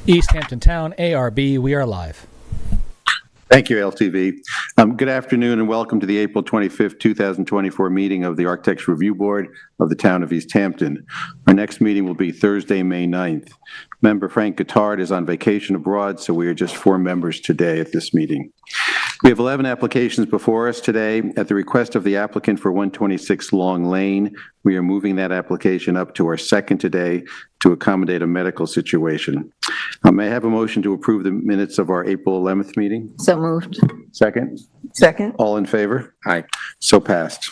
East Hampton Town, ARB, we are live. Thank you, LTV. Good afternoon and welcome to the April 25th, 2024 meeting of the Architects Review Board of the Town of East Hampton. Our next meeting will be Thursday, May 9th. Member Frank Guittard is on vacation abroad, so we are just 4 members today at this meeting. We have 11 applications before us today. At the request of the applicant for 126 Long Lane, we are moving that application up to our second today to accommodate a medical situation. May I have a motion to approve the minutes of our April 11th meeting? So moved. Second? Second. All in favor? Aye. So passed.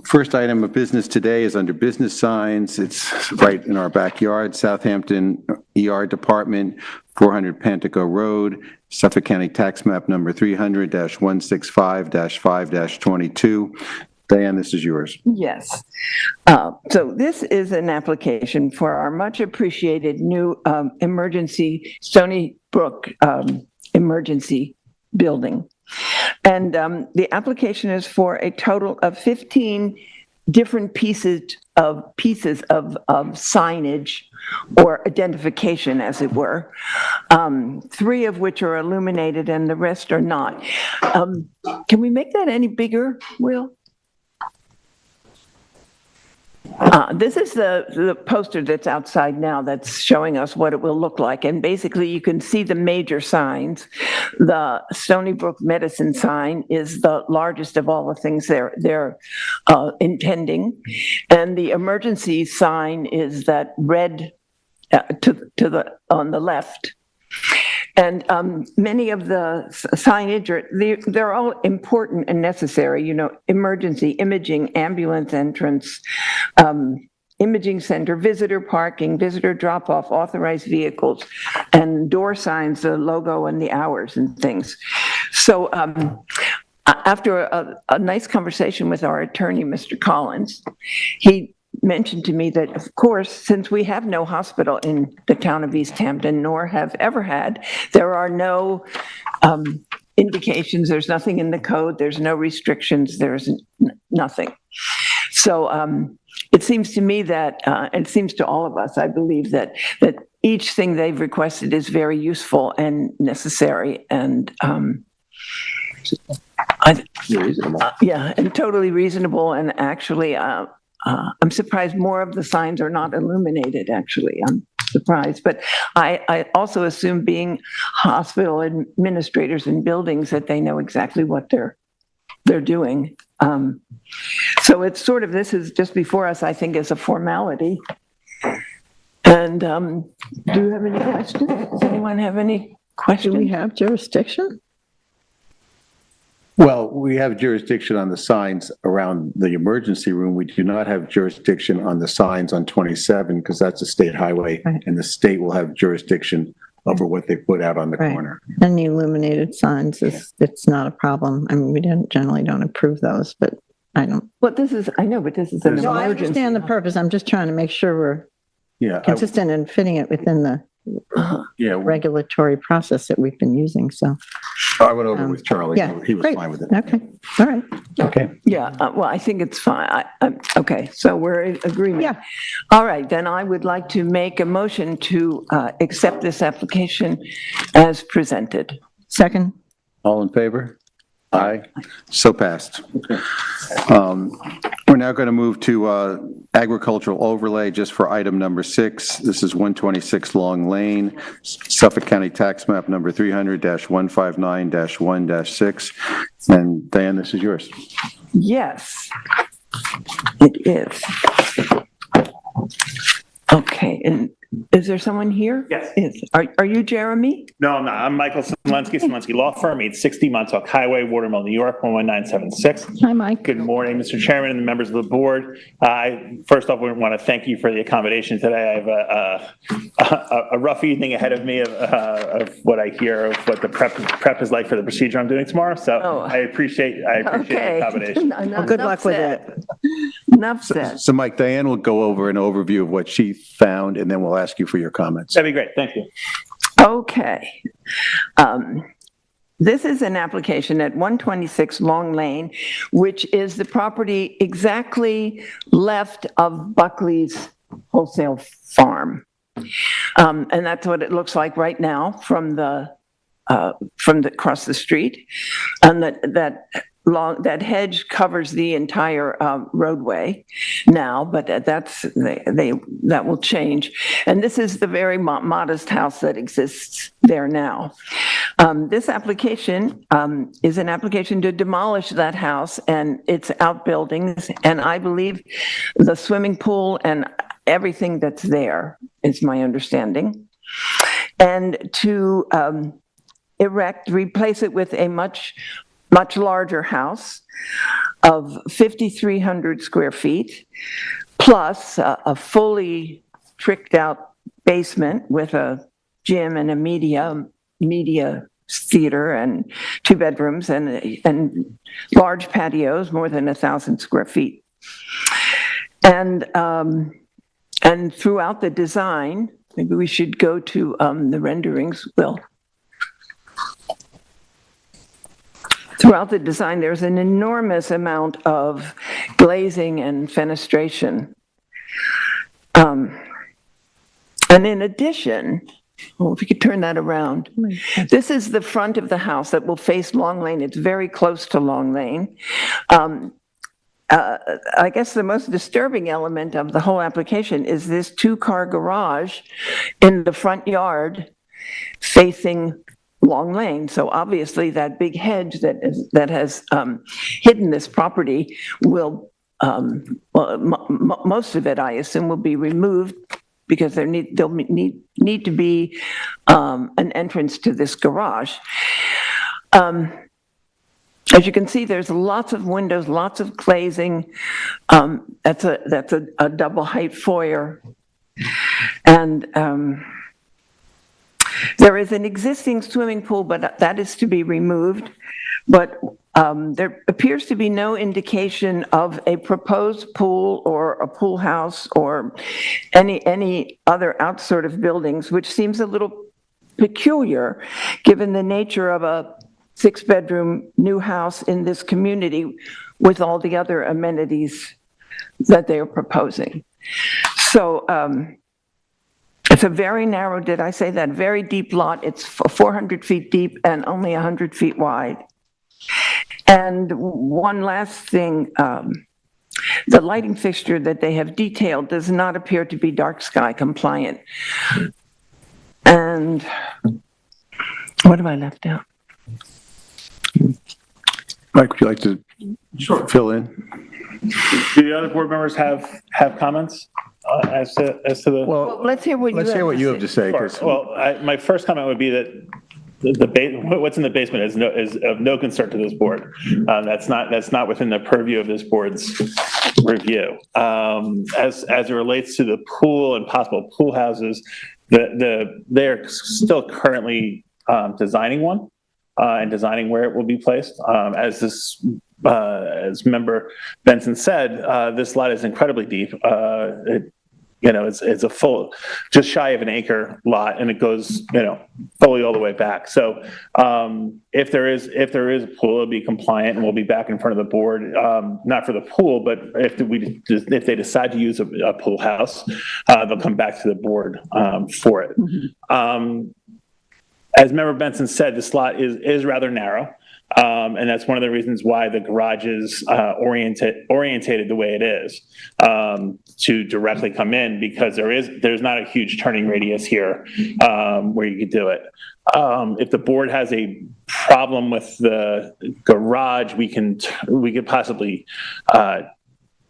First item of business today is under business signs. It's right in our backyard, Southampton ER Department, 400 Pantico Road, Suffolk County Tax Map number 300-165-5-22. Diane, this is yours. Yes. So this is an application for our much appreciated new emergency Stony Brook emergency building. And the application is for a total of 15 different pieces of signage or identification, as it were, 3 of which are illuminated and the rest are not. Can we make that any bigger, Will? This is the poster that's outside now that's showing us what it will look like. And basically, you can see the major signs. The Stony Brook Medicine sign is the largest of all the things they're intending. And the emergency sign is that red on the left. And many of the signage, they're all important and necessary, you know, emergency, imaging, ambulance entrance, imaging center, visitor parking, visitor drop-off, authorized vehicles, and door signs, the logo and the hours and things. So after a nice conversation with our attorney, Mr. Collins, he mentioned to me that, of course, since we have no hospital in the town of East Hampton, nor have ever had, there are no indications, there's nothing in the code, there's no restrictions, there's nothing. So it seems to me that, it seems to all of us, I believe, that each thing they've requested is very useful and necessary and reasonable. Yeah, and totally reasonable, and actually I'm surprised more of the signs are not illuminated, actually. I'm surprised. But I also assume, being hospital administrators in buildings, that they know exactly what they're doing. So it's sort of, this is just before us, I think, as a formality. And do you have any questions? Does anyone have any questions? Do we have jurisdiction? Well, we have jurisdiction on the signs around the emergency room. We do not have jurisdiction on the signs on 27 because that's a state highway, right, and the state will have jurisdiction over what they put out on the corner. And the illuminated signs, it's not a problem. I mean, we generally don't approve those, but I don't. But this is, I know, but this is an emergency. I understand the purpose. I'm just trying to make sure we're consistent and fitting it within the regulatory process that we've been using. So I went over with Charlie. Yeah, he was great. fine with it. Okay. All right. Okay. Yeah. Well, I think it's fine. Okay. So we're in agreement. Yeah. All right. Then I would like to make a motion to accept this application as presented. Second. All in favor? Aye. So passed. Okay. We're now going to move to agricultural overlay just for item number 6. This is 126 Long Lane, Suffolk County Tax Map number 300-159-1-6. And Diane, this is yours. Yes, it is. Okay. And is there someone here? Yes. Are you Jeremy? No, I'm not. I'm Michael Smolensky Law Firm, 860 Montauk Highway, Watermill, New York, 11976. Hi, Mike. Good morning, Mr. Chairman and the members of the board. I first off want to thank you for the accommodation today. I have a rough evening ahead of me of what I hear of what the prep is like for the procedure I'm doing tomorrow. So I appreciate the accommodation. Well, good luck with it. Enough said. So Mike, Diane will go over an overview of what she found, and then we'll ask you for your comments. That'd be great. Thank you. Okay. This is an application at 126 Long Lane, which is the property exactly left of Buckley's wholesale farm. And that's what it looks like right now from the across the street. And that hedge covers the entire roadway now, but that will change. And this is the very modest house that exists there now. This application is an application to demolish that house and its outbuildings, and I believe the swimming pool and everything that's there is my understanding, and to replace it with a much larger house of 5,300 square feet, plus a fully tricked out basement with a gym and a media theater and 2 bedrooms and large patios, more than 1,000 square feet. And throughout the design, maybe we should go to the renderings, Will. Throughout the design, there's an enormous amount of glazing and fenestration. And in addition, if we could turn that around, this is the front of the house that will face Long Lane. It's very close to Long Lane. I guess the most disturbing element of the whole application is this 2-car garage in the front yard facing Long Lane. So obviously that big hedge that has hidden this property will, most of it, I assume, will be removed because there'll need to be an entrance to this garage. As you can see, there's lots of windows, lots of glazing. That's a double height foyer. And there is an existing swimming pool, but that is to be removed. But there appears to be no indication of a proposed pool or a pool house or any other sort of buildings, which seems a little peculiar given the nature of a 6-bedroom new house in this community with all the other amenities that they are proposing. So it's a very narrow, did I say that? Very deep lot. It's 400 feet deep and only 100 feet wide. And one last thing, the lighting fixture that they have detailed does not appear to be dark sky compliant. And what have I left out? Mike, would you like to fill in? Do the other board members have comments as to the? Well, let's hear what you have to say. Sure. Well, my first comment would be that what's in the basement is of no concern to this board. That's not within the purview of this board's review. As it relates to the pool and possible pool houses, they're still currently designing one and designing where it will be placed. As Member Benson said, this lot is incredibly deep. It's a full, just shy of an acre lot, and it goes, fully all the way back. So if there is a pool, it'll be compliant, and we'll be back in front of the board, not for the pool, but if they decide to use a pool house, they'll come back to the board for it. Mm-hmm. As Member Benson said, this lot is rather narrow. And that's one of the reasons why the garage is orientated the way it is, to directly come in, because there's not a huge turning radius here where you could do it. If the board has a problem with the garage, we could possibly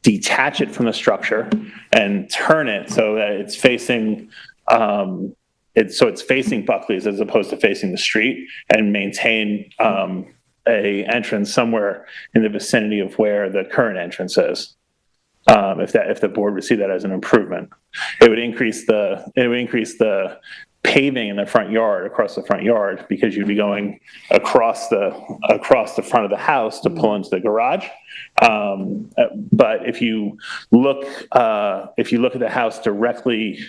detach it from the structure and turn it so that it's facing it's facing Buckley's as opposed to facing the street, and maintain a entrance somewhere in the vicinity of where the current entrance is. If the board would see that as an improvement, it would increase the paving in the front yard, across the front yard, because you'd be going across the front of the house to pull into the garage. But if you look at the house directly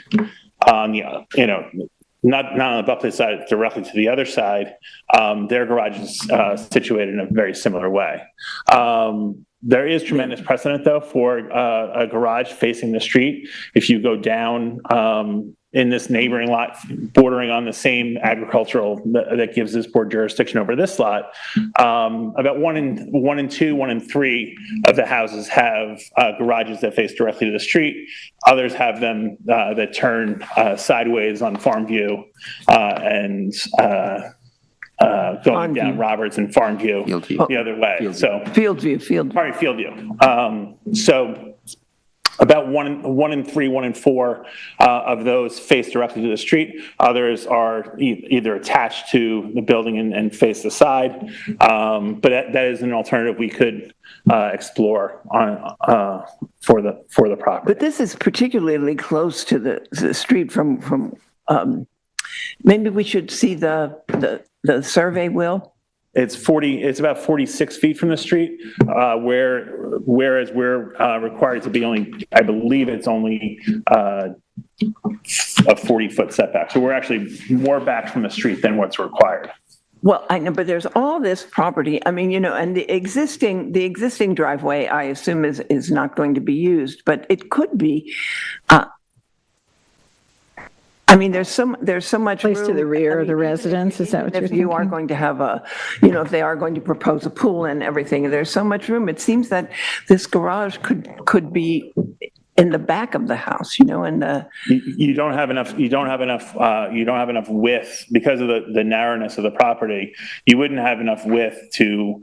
on the, not on the Buckley side, directly to the other side, their garage is situated in a very similar way. There is tremendous precedent, though, for a garage facing the street. If you go down in this neighboring lot bordering on the same agricultural that gives this board jurisdiction over this lot. About 1 and 2, 1 and 3 of the houses have garages that face directly to the street. Others have them that turn sideways on Farm View and going down Roberts and Farm View the other way. So Field View. Field View. So about 1 and 3, 1 and 4 of those face directly to the street. Others are either attached to the building and face the side. But that is an alternative we could explore on for the property. But this is particularly close to the street from maybe we should see the survey, Will. It's about 46 feet from the street, whereas we're required to be only, I believe it's only a 40-foot setback. So we're actually more back from the street than what's required. Well, I know, but there's all this property. I mean, and the existing driveway, I assume is not going to be used, but it could be. I mean, there's so much Place room. to the rear of the residence, is that what you're If you are thinking? going to have if they are going to propose a pool and everything, there's so much room. It seems that this garage could be in the back of the house, and You don't have enough width because of the narrowness of the property. You wouldn't have enough width to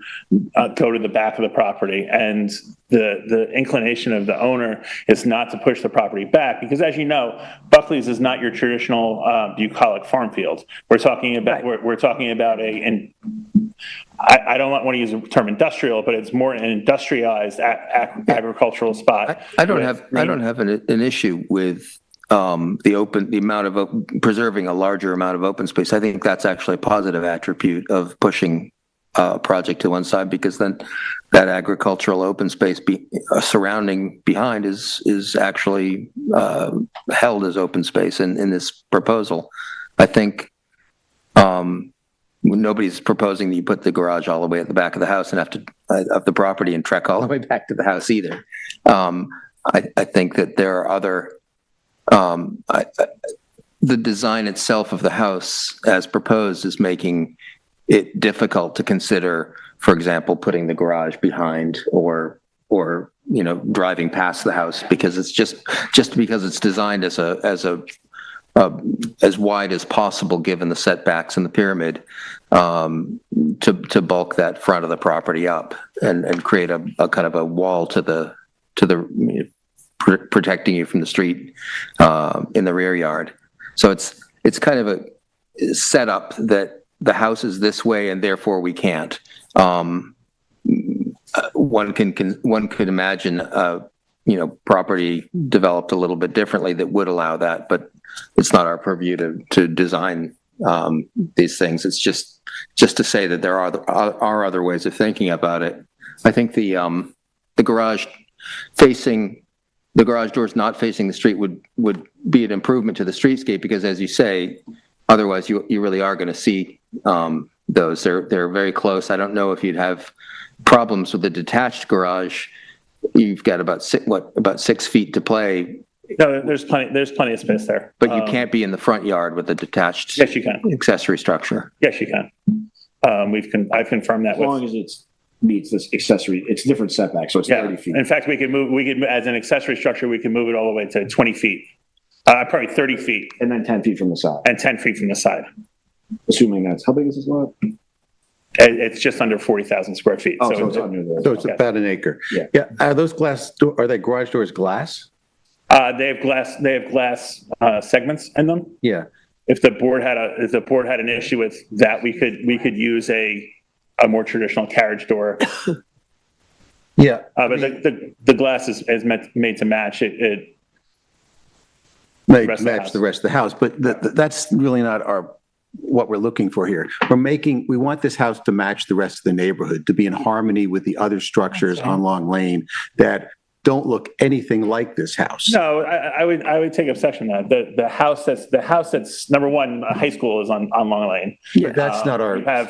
go to the back of the property, and the inclination of the owner is not to push the property back because, as you know, Buckley's is not your traditional bucolic farm field. We're talking about we're talking about I don't want to use the term industrial, but it's more an industrialized agricultural spot. I don't have an issue with the amount of preserving a larger amount of open space. I think that's actually a positive attribute of pushing a project to one side, because then that agricultural open space surrounding behind is actually held as open space in this proposal. I think nobody's proposing that you put the garage all the way at the back of the house and have to of the property and trek all the way back to the house either. I think that there are other the design itself of the house as proposed is making it difficult to consider, for example, putting the garage behind or driving past the house, because it's just because it's designed as wide as possible given the setbacks in the pyramid, to bulk that front of the property up and create a kind of a wall to the protecting you from the street in the rear yard. So it's kind of a setup that the house is this way and therefore we can't. One could imagine property developed a little bit differently that would allow that, but it's not our purview to design these things. It's just to say that there are other ways of thinking about it. I think the garage doors not facing the street would be an improvement to the streetscape, because, as you say, otherwise you really are going to see those. They're very close. I don't know if you'd have problems with the detached garage. You've got about 6 feet to play. No, there's plenty of space there. But you can't be in the front yard with a detached Yes, you can. accessory structure. Yes, you can. I've confirmed that As long as it meets this accessory, it's different setback, so it's 30 feet. In fact, we could as an accessory structure, we can move it all the way to 20 feet. Probably 30 feet And then 10 feet from the side, and 10 feet from the side. assuming how big is this lot? It's just under 40,000 square feet. Oh, so it's under the. So it's about an acre. Yeah. Are those are they garage doors glass? They have glass segments in them. Yeah. If the board had an issue with that, we could use a more traditional carriage door. Yeah. But the glass is made to match it. Match the rest of the house, but that's really not what we're looking for here. We want this house to match the rest of the neighborhood, to be in harmony with the other structures on Long Lane that don't look anything like this house. No, I would take obsession to that. The house that's number one, high school is on Long Lane. Yeah, that's not our.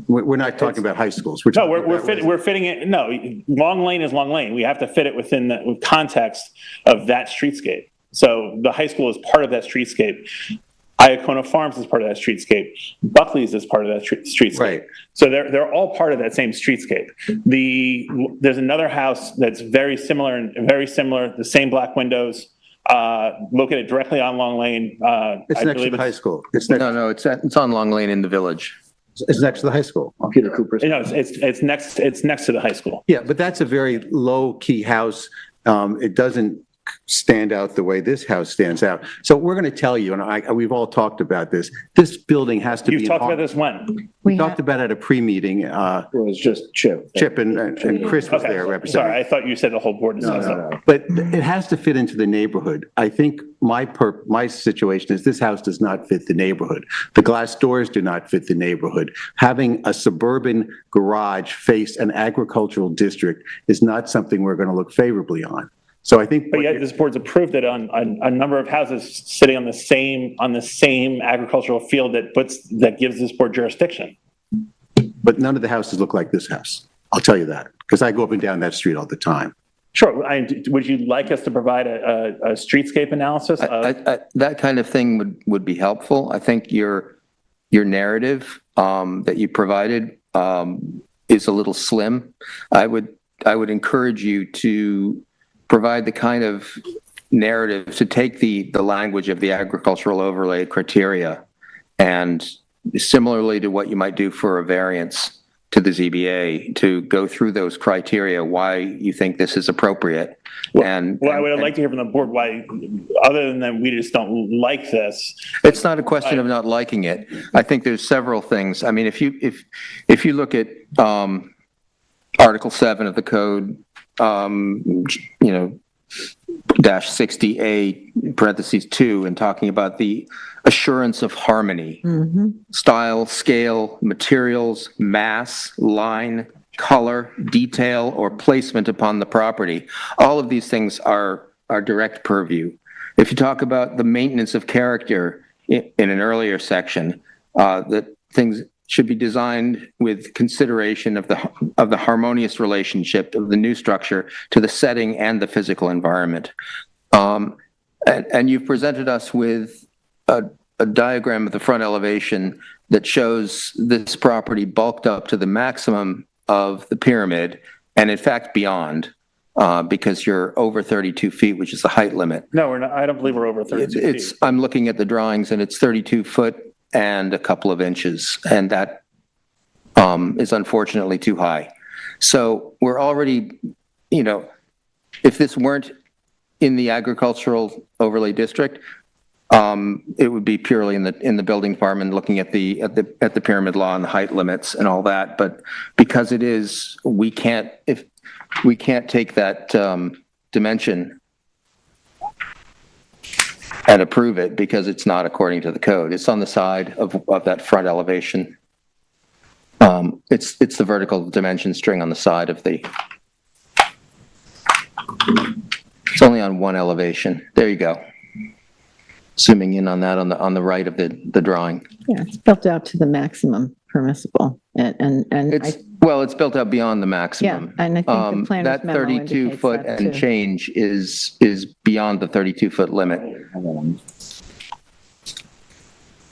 We're not talking about high schools. We're fitting it. No, Long Lane is Long Lane. We have to fit it within the context of that streetscape. So the high school is part of that streetscape. Iacona Farms is part of that streetscape. Buckley's is part of that streetscape. Right. So they're all part of that same streetscape. There's another house that's very similar, the same black windows, located directly on Long Lane. It's next to the high school. It's on Long Lane in the village. It's next to the high school. On Peter Cooper's. No, it's next to the high school. Yeah, but that's a very low-key house. It doesn't stand out the way this house stands out. So we're going to tell you, and we've all talked about this, this building has to be... You've talked about this when? We talked about it at a pre-meeting. It was just Chip. Chip and Chris was there representing. Sorry, I thought you said the whole board discussed that. But it has to fit into the neighborhood. I think my situation is this house does not fit the neighborhood. The glass doors do not fit the neighborhood. Having a suburban garage face an agricultural district is not something we're going to look favorably on. So I think, but yet this board's approved it on a number of houses sitting on the same agricultural field that gives this board jurisdiction. But none of the houses look like this house. I'll tell you that because I go up and down that street all the time. Sure. Would you like us to provide a streetscape analysis? That kind of thing would be helpful. I think your narrative that you provided is a little slim. I would encourage you to provide the kind of narrative to take the language of the agricultural overlay criteria and similarly to what you might do for a variance to the ZBA to go through those criteria, why you think this is appropriate. I would like to hear from the board why, other than that we just don't like this. It's not a question of not liking it. I think there's several things. I mean, if you look at Article 7 of the code, dash 60A parentheses 2 and talking about the assurance of harmony, style, scale, materials, mass, line, color, detail, or placement upon the property. All of these things are direct purview. If you talk about the maintenance of character in an earlier section, that things should be designed with consideration of the harmonious relationship of the new structure to the setting and the physical environment. And you've presented us with a diagram of the front elevation that shows this property bulked up to the maximum of the pyramid, and in fact beyond, because you're over 32 feet, which is the height limit. No, we're not. I don't believe we're over 32 feet. I'm looking at the drawings, and it's 32 foot and a couple of inches, and that is unfortunately too high. So we're already, if this weren't in the agricultural overlay district, it would be purely in the building department looking at the pyramid law and the height limits and all that. But because it is, we can't take that dimension and approve it because it's not according to the code. It's on the side of that front elevation. It's the vertical dimension string on the side of the. It's only on one elevation. There you go. Zooming in on that on the right of the drawing. Yeah, it's built out to the maximum permissible, and it's built out beyond the maximum. Yeah, and I think the planner's that memo 32 foot indicates that and too. change is beyond the 32 foot limit.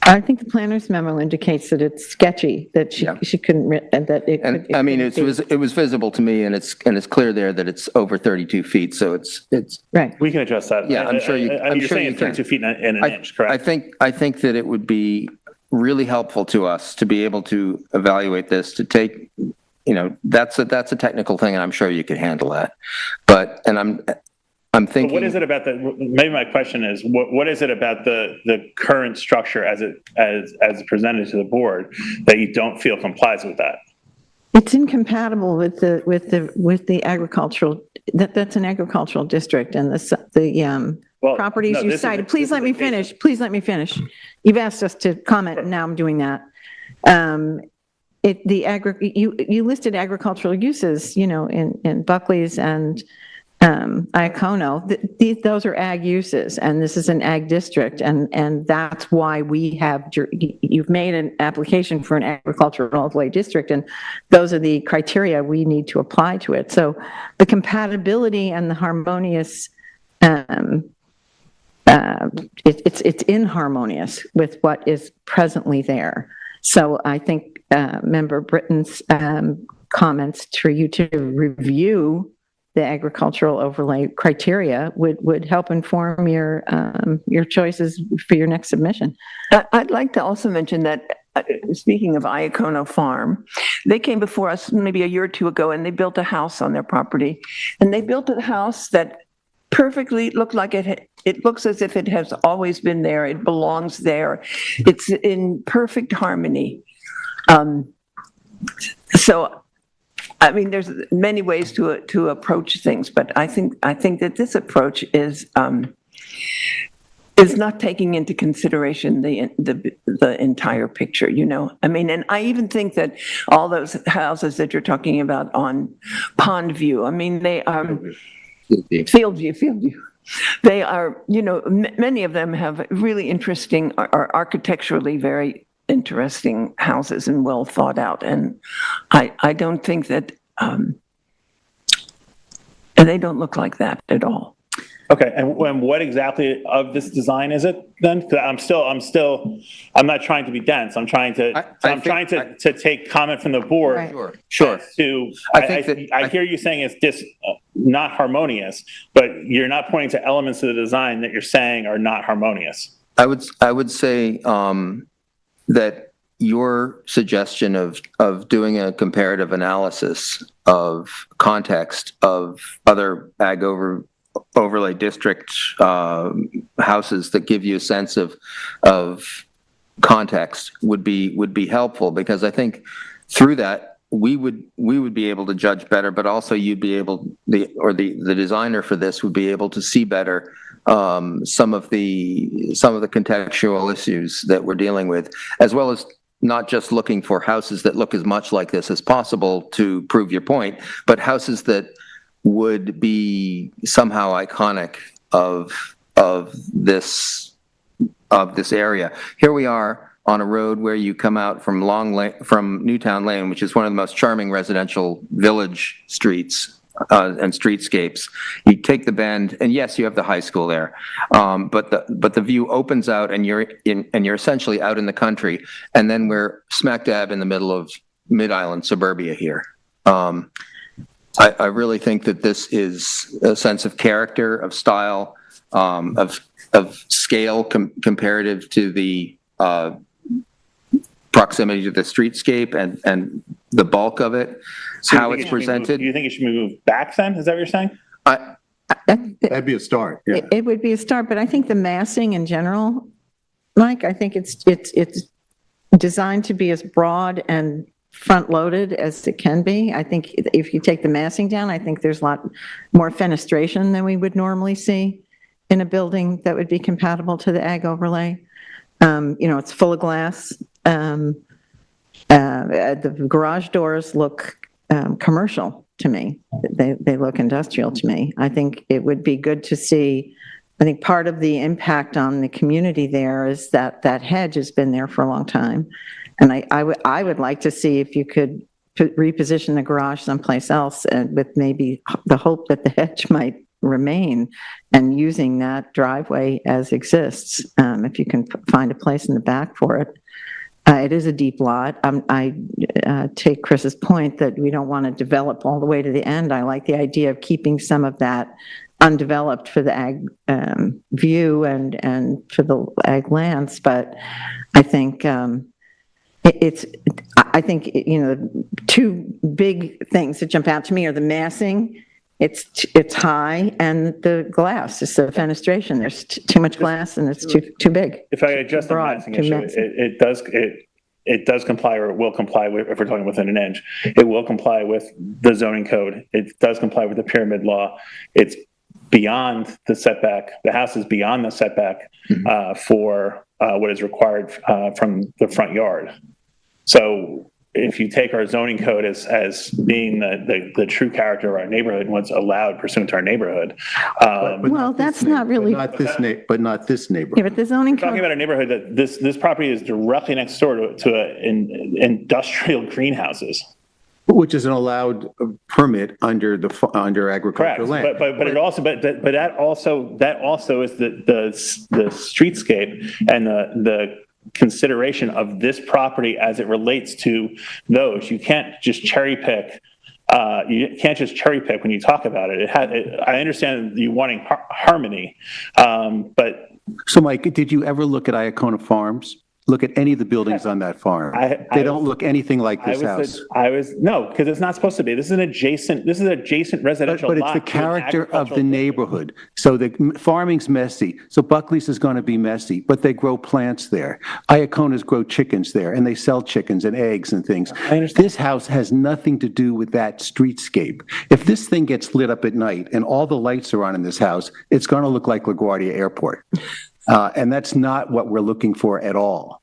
I think the planner's memo indicates that it's sketchy, that she couldn't, that it could. And I mean, it was visible to me, and it's clear there that it's over 32 feet. So it's right. We can adjust that. Yeah, I'm sure you. You're sure saying you it's 32 feet and an inch, correct? I think that it would be really helpful to us to be able to evaluate this, to take, that's a technical thing, and I'm sure you could handle that. But I'm thinking. But what is it about maybe my question is, what is it about the current structure as presented to the board that you don't feel complies with that? It's incompatible with the agricultural, that's an agricultural district, and the properties you cited. Please let me finish. Please let me finish. You've asked us to comment, and now I'm doing that. You listed agricultural uses, in Buckley's and Iacono. Those are ag uses, and this is an ag district, and that's why you've made an application for an agricultural overlay district, and those are the criteria we need to apply to it. So the compatibility and the harmonious it's inharmonious with what is presently there. So I think Member Britton's comments for you to review the agricultural overlay criteria would help inform your choices for your next submission. I'd like to also mention that, speaking of Iacono Farm, they came before us maybe a year or two ago, and they built a house on their property. And they built a house that perfectly looked like it looks as if it has always been there. It belongs there. It's in perfect harmony. So, I mean, there's many ways to approach things, but I think that this approach is not taking into consideration the entire picture, you know? I mean, and I even think that all those houses that you're talking about on Pond View, I mean, they are Field View. They are, you know, many of them have really interesting, are architecturally very interesting houses and well thought out. And I don't think that, and they don't look like that at all. Okay, and what exactly of this design is it then? 'Cause I'm not trying to be dense. I'm trying to take comment from the board. Right. Sure. I hear you saying it's just not harmonious, but you're not pointing to elements of the design that you're saying are not harmonious. I would say that your suggestion of doing a comparative analysis of context of other ag overlay district houses that give you a sense of context would be helpful, because I think through that we would be able to judge better, but also you'd be able, the designer for this would be able to see better some of the contextual issues that we're dealing with, as well as not just looking for houses that look as much like this as possible to prove your point, but houses that would be somehow iconic of this area. Here we are on a road where you come out from Newtown Lane, which is one of the most charming residential village streets and streetscapes. You take the bend, and yes, you have the high school there, but the view opens out, and you're essentially out in the country, and then we're smack dab in the middle of Mid-Island suburbia here. I really think that this is a sense of character, of style, of scale comparative to the proximity to the streetscape and the bulk of it, so how it's presented. Do you think it should move back then? Is that what you're saying? That'd be a start, yeah. It would be a start, but I think the massing in general, Mike, I think it's designed to be as broad and front-loaded as it can be. I think if you take the massing down, I think there's a lot more fenestration than we would normally see in a building that would be compatible to the ag overlay. You know, it's full of glass. The garage doors look commercial to me. They look industrial to me. I think it would be good to see. I think part of the impact on the community there is that hedge has been there for a long time. And I would like to see if you could reposition the garage someplace else, and with maybe the hope that the hedge might remain, and using that driveway as exists, if you can find a place in the back for it. It is a deep lot. I take Chris's point that we don't want to develop all the way to the end. I like the idea of keeping some of that undeveloped for the ag view and for the ag lands, but I think I think, you know, two big things that jump out to me are the massing. It's high, and the glass, it's the fenestration. There's too much glass, and it's too big. If I adjust the massing issue, it does comply, or it will comply with, if we're talking within an inch, it will comply with the zoning code. It does comply with the pyramid law. It's beyond the setback. The house is beyond the setback for what is required from the front yard. So if you take our zoning code as being the true character of our neighborhood and what's allowed pursuant to our neighborhood. Well, that's not really. But not this neighborhood. Yeah, but the zoning We're talking code. about a neighborhood that this property is directly next door to industrial greenhouses. Which is an allowed permit under under Correct, agricultural land. but it also, but that also is the streetscape and the consideration of this property as it relates to those. You can't just cherry pick. You can't just cherry pick when you talk about it. I understand you wanting harmony, but. So, Mike, did you ever look at Iacona Farms? Look at any of the buildings on that farm. They don't look anything like this house. No, because it's not supposed to be. This is an adjacent residential lot. But it's the character of the neighborhood. So the farming's messy. So Buckley's is going to be messy, but they grow plants there. Iaconas grow chickens there, and they sell chickens and eggs and things. I understand. This house has nothing to do with that streetscape. If this thing gets lit up at night and all the lights are on in this house, it's going to look like LaGuardia Airport. And that's not what we're looking for at all.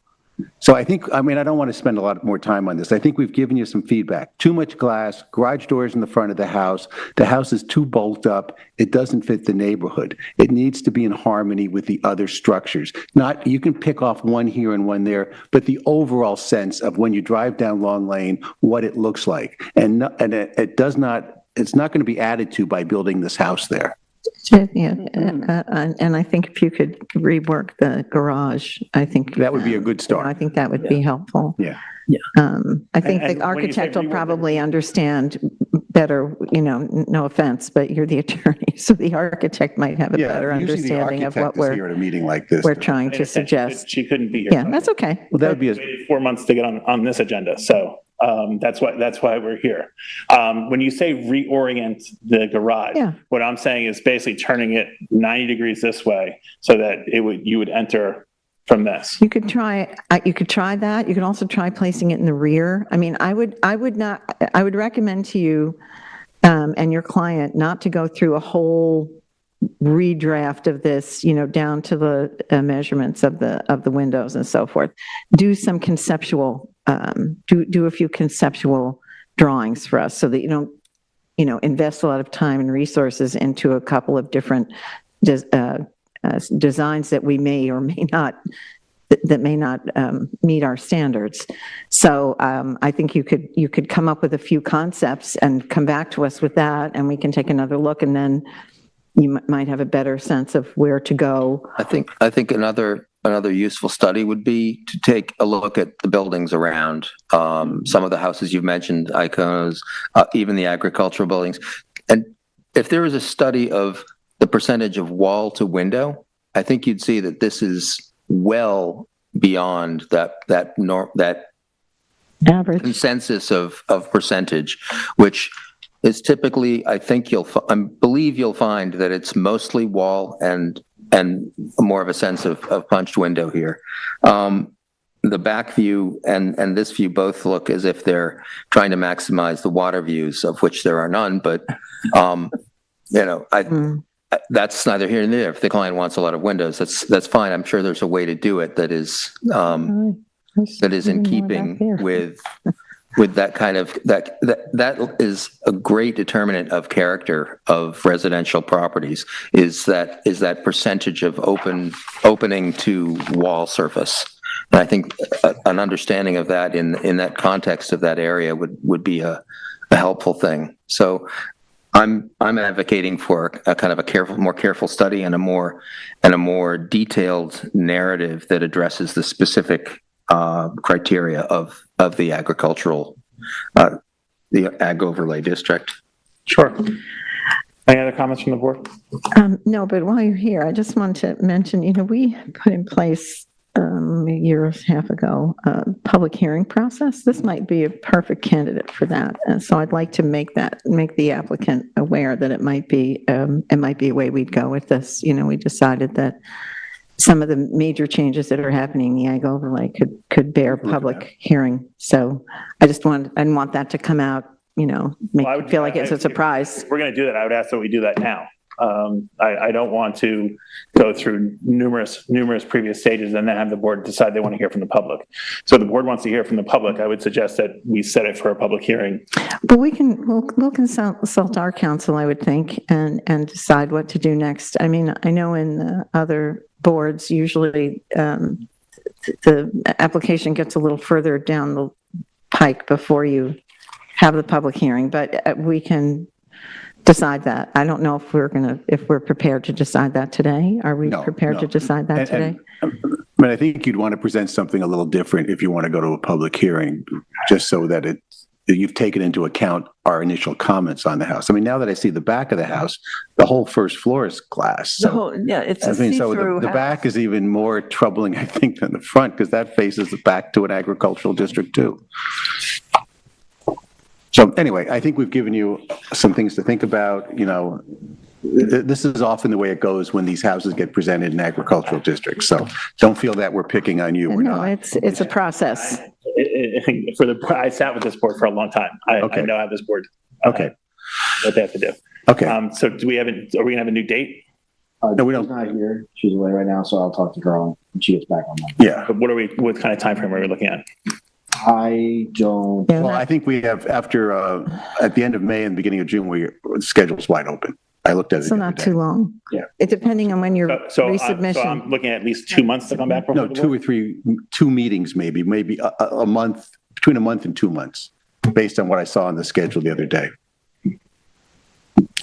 So I don't want to spend a lot more time on this. I think we've given you some feedback. Too much glass, garage doors in the front of the house. The house is too bulked up. It doesn't fit the neighborhood. It needs to be in harmony with the other structures. You can pick off one here and one there, but the overall sense of when you drive down Long Lane, what it looks like. It's not going to be added to by building this house there. Yeah, and I think if you could rework the garage, I think. That would be a good start. I think that would be helpful. Yeah. I think And the when you say architect will rework- probably understand better, no offense, but you're the attorney, so the architect might have a better understanding of what here at a meeting like this. we're trying to suggest. She couldn't be here. Yeah, that's okay. Well, that would be We waited 4 months to get on this agenda, so that's why we're here. When you say reorient the garage, Yeah. what I'm saying is basically turning it 90 degrees this way so that you would enter from this. You could try that. You could also try placing it in the rear. I mean, I would recommend to you and your client not to go through a whole redraft of this, down to the measurements of the windows and so forth. Do some conceptual, do a few conceptual drawings for us so that you don't, invest a lot of time and resources into a couple of different designs that we may or may not meet our standards. So I think you could come up with a few concepts and come back to us with that, and we can take another look, and then you might have a better sense of where to go. I think another useful study would be to take a look at the buildings around some of the houses you've mentioned, Iconas, even the agricultural buildings. And if there was a study of the percentage of wall to window, I think you'd see that this is well beyond that Average. consensus of percentage, which is typically, I believe you'll find that it's mostly wall and more of a sense of punched window here. The back view and this view both look as if they're trying to maximize the water views, of which there are none, but that's neither here nor there. If the client wants a lot of windows, that's fine. I'm sure there's a way to do it that is in keeping with that kind of that is a great determinant of character of residential properties is that percentage of opening to wall surface. And I think an understanding of that in that context of that area would be a helpful thing. So I'm advocating for a kind of a more careful study and a more detailed narrative that addresses the specific criteria of the agricultural, the ag overlay district. Sure. Any other comments from the board? No, but while you're here, I just want to mention, we put in place a year and a half ago, public hearing process. This might be a perfect candidate for that. And so I'd like to make the applicant aware that it might be a way we'd go with this. We decided that some of the major changes that are happening in the ag overlay could bear public hearing. So I didn't want that to come out, make you feel like it's a surprise. If we're going to do that, I would ask that we do that now. I don't want to go through numerous previous stages and then have the board decide they want to hear from the public. So if the board wants to hear from the public, I would suggest that we set it for a public hearing. But we'll consult our counsel, I would think, and decide what to do next. I mean, I know in other boards, usually the application gets a little further down the pike before you have the public hearing, but we can decide that. I don't know if we're prepared to decide that today. Are we No, prepared to no. decide that today? But I think you'd want to present something a little different if you want to go to a public hearing, just so that you've taken into account our initial comments on the house. I mean, now that I see the back of the house, the whole first floor is glass. The So, whole, yeah, it's a I mean, so see-through the house. back is even more troubling, I think, than the front, because that faces back to an agricultural district too. So anyway, I think we've given you some things to think about. You know, this is often the way it goes when these houses get presented in agricultural districts. So don't feel that we're picking on you. We're No, not. it's a process. I sat with this board for a long time. I know how this board, Okay. what they have to do. Okay. So are we gonna have a new date? No, we don't. She's not here. She's away right now, so I'll talk to Carl when she gets back on Monday. Yeah. But what kind of time frame are we looking at? I don't, Yeah, Well, I think we have after, at the end of May and beginning of June, the schedule's wide open. I looked at it. So the other not day. too long. Yeah. It depending on when your So I'm resubmission. looking at least 2 months to come back from No, the 2 board? or 3, 2 meetings maybe a month, between a month and 2 months, based on what I saw on the schedule the other day.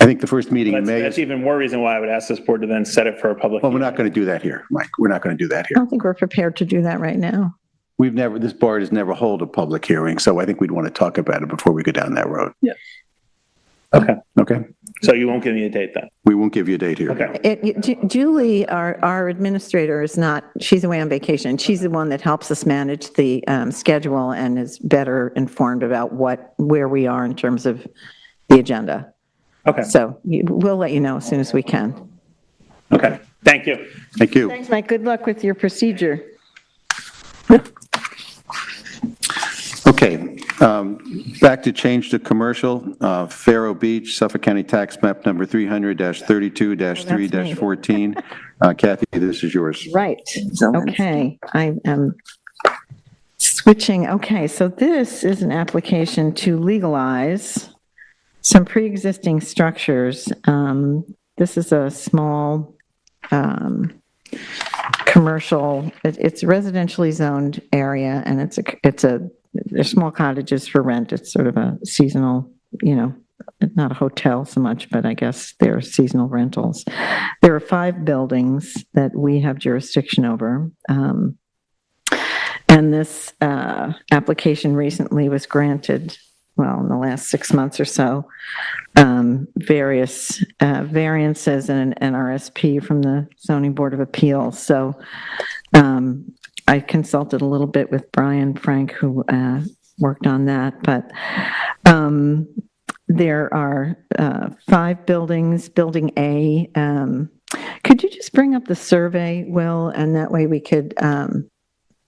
I think the first meeting in May That's is, even more reason why I would ask this board to then set it for a public. well, we're hearing. not going to do that here, Mike. We're not going to do that I here. don't think we're prepared to do that right now. This board has never held a public hearing, so I think we'd want to talk about it before we go down that road. Yeah. Okay. Okay? So you won't give me a date then? We won't give you a date here. Okay. Julie, our administrator, she's away on vacation. She's the one that helps us manage the schedule and is better informed about where we are in terms of the agenda. Okay. So we'll let you know as soon as we can. Okay. Thank you. Thank you. Thanks, Mike. Good luck with your procedure. Okay, back to change to commercial, Faro Beach, Suffolk County Tax Map Number 300-32-3-14. Kathy, this is yours. Right. Okay. I am switching. Okay. So this is an application to legalize some pre-existing structures. This is a small commercial, it's a residentially zoned area, and they're small cottages for rent. It's sort of a seasonal, not a hotel so much, but I guess they're seasonal rentals. There are 5 buildings that we have jurisdiction over. And this application recently was granted, well, in the last 6 months or so, various variances and an RSP from the Zoning Board of Appeals. So I consulted a little bit with Brian Frank, who worked on that, but there are 5 buildings. Building A, could you just bring up the survey, Will, and that way we could,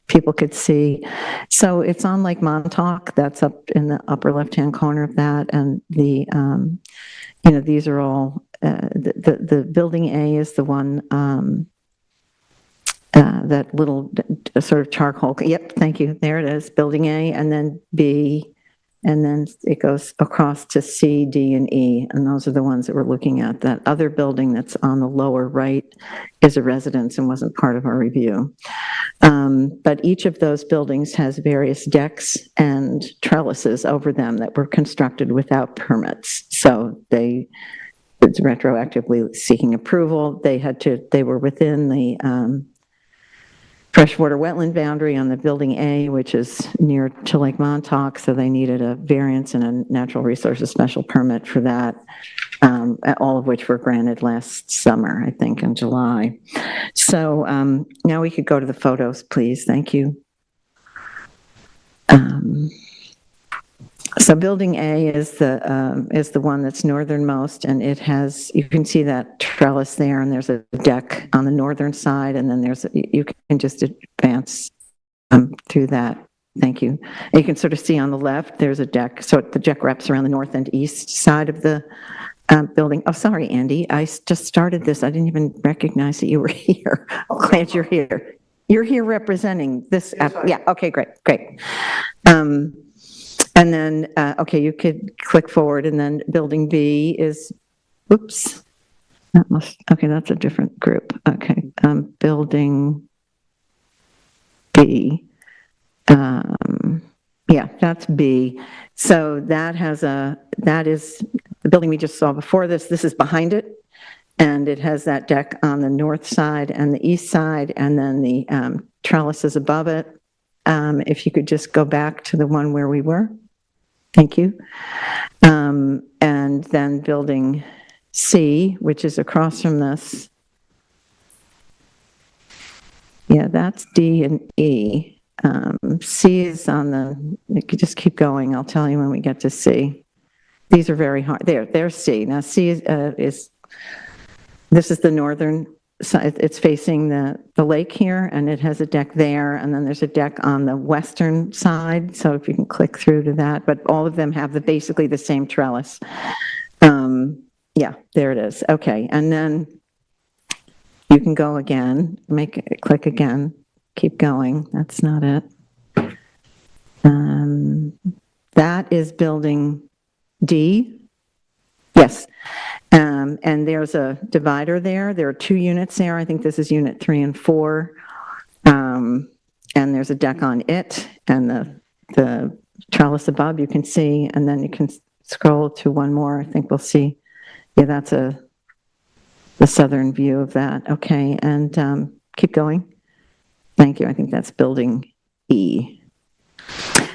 people could see. So it's on Lake Montauk, that's up in the upper left-hand corner of that, and these are all, the Building A is the one, that little sort of charcoal, yep, thank you, there it is, Building A, and then B, and then it goes across to C, D, and E, and those are the ones that we're looking at. That other building that's on the lower right is a residence and wasn't part of our review. But each of those buildings has various decks and trellises over them that were constructed without permits. So it's retroactively seeking approval. They were within the freshwater wetland boundary on the Building A, which is near to Lake Montauk, so they needed a variance and a natural resources special permit for that, all of which were granted last summer, I think, in July. So now we could go to the photos, please. Thank you. So Building A is the one that's northernmost, and it has, you can see that trellis there, and there's a deck on the northern side, and then you can just advance through that. Thank you. And you can sort of see on the left, there's a deck. So the deck wraps around the north and east side of the building. Oh, sorry, Andy. I just started this. I didn't even recognize that you were here. I'm glad you're here. You're here representing this. Yeah. Okay, great. And then, okay, you could click forward, and then Building B is, oops, okay, that's a different group. Okay, Building B Yeah, that's B. So that is the building we just saw before this. This is behind it. And it has that deck on the north side and the east side, and then the trellis is above it. If you could just go back to the one where we were. Thank you. And then building C, which is across from this. Yeah, that's D and E. C is on the, you could just keep going. I'll tell you when we get to C. These are very hard. There's C. Now C is this is the northern side. It's facing the lake here, and it has a deck there, and then there's a deck on the western side. So if you can click through to that, but all of them have basically the same trellis. Yeah, there it is. Okay, and then you can go again, click again, keep going. That's not it. That is building D. Yes. And there's a divider there. There are 2 units there. I think this is unit 3 and 4. And there's a deck on it, and the trellis above you can see, and then you can scroll to one more. I think we'll see. Yeah, that's the southern view of that. Okay, and keep going. Thank you. I think that's building E.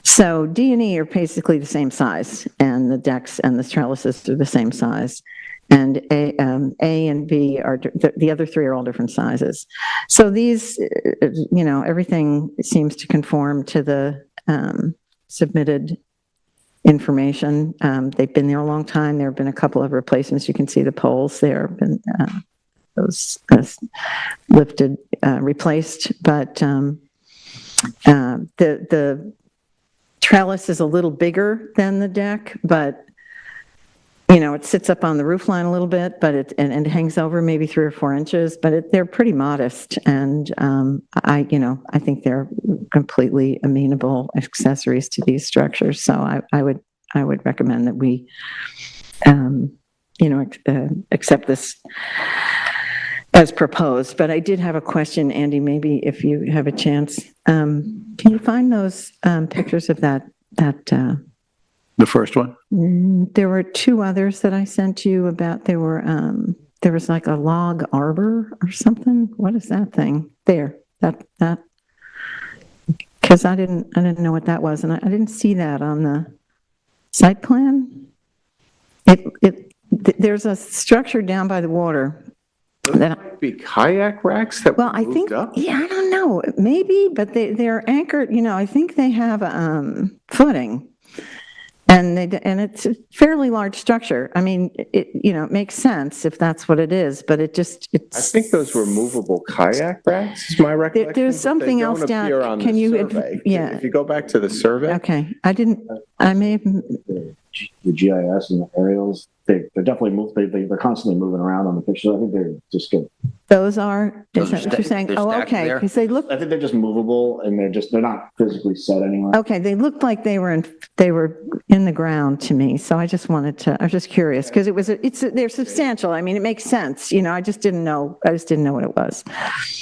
So D and E are basically the same size, and the decks and the trellises are the same size. And A and B are, the other 3 are all different sizes. So these, everything seems to conform to the submitted information. They've been there a long time. There have been a couple of replacements. You can see the poles there have been those lifted, replaced, but the trellis is a little bigger than the deck, but it sits up on the roof line a little bit, but it hangs over maybe 3 or 4 inches, but they're pretty modest, and I think they're completely amenable accessories to these structures. So I would recommend that we accept this as proposed. But I did have a question, Andy, maybe if you have a chance. Can you find those pictures of that? The first one? There were 2 others that I sent you about. There was like a log arbor or something. What is that thing? There, that. Because I didn't know what that was, and I didn't see that on the site plan. There's a structure down by the water. That might be kayak racks that Well, I moved think, up? yeah, I don't know, maybe, but they're anchored, I think they have footing. And it's a fairly large structure. I mean, it makes sense if that's what it is, but I think those were movable kayak racks, is my recollection. There's something else down. Can you, yeah. If you go back to the survey. Okay, I may have. The GIS and the aerials, they're definitely they're constantly moving around on the picture. I think they're just good. Is that what you're saying? they're Oh, stacked okay, there. because they look, I think they're just movable, and they're not physically set anywhere. okay, they looked like they were in the ground to me, so I was just curious, because they're substantial. I mean, it makes sense, I just didn't know what it was.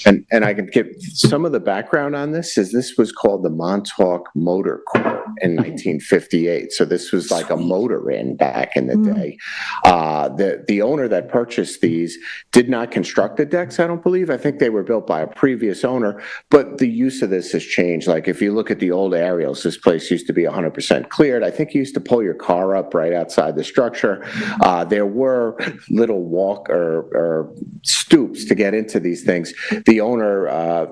And I can give some of the background on this. This was called the Montauk Motor Court in 1958. So this was like a motor inn back in the day. The owner that purchased these did not construct the decks, I don't believe. I think they were built by a previous owner, but the use of this has changed. Like if you look at the old aerials, this place used to be 100% cleared. I think you used to pull your car up right outside the structure. There were little walk or stoops to get into these things. The owner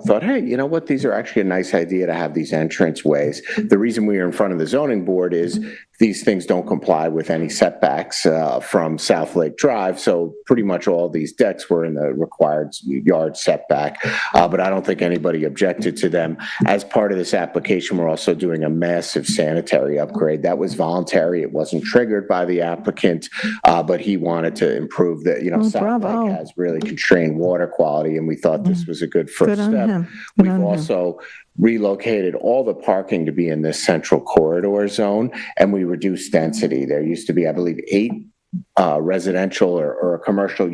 thought, hey, you know what? These are actually a nice idea to have these entrance ways. The reason we are in front of the zoning board is these things don't comply with any setbacks from South Lake Drive. So pretty much all these decks were in the required yard setback, but I don't think anybody objected to them. As part of this application, we're also doing a massive sanitary upgrade. That was voluntary. It wasn't triggered by the applicant, but he wanted to improve that. South Lake has really constrained water quality, and we thought this was a good first step. We've also relocated all the parking to be in this central corridor zone, and we reduced density. There used to be, I believe, 8 residential or commercial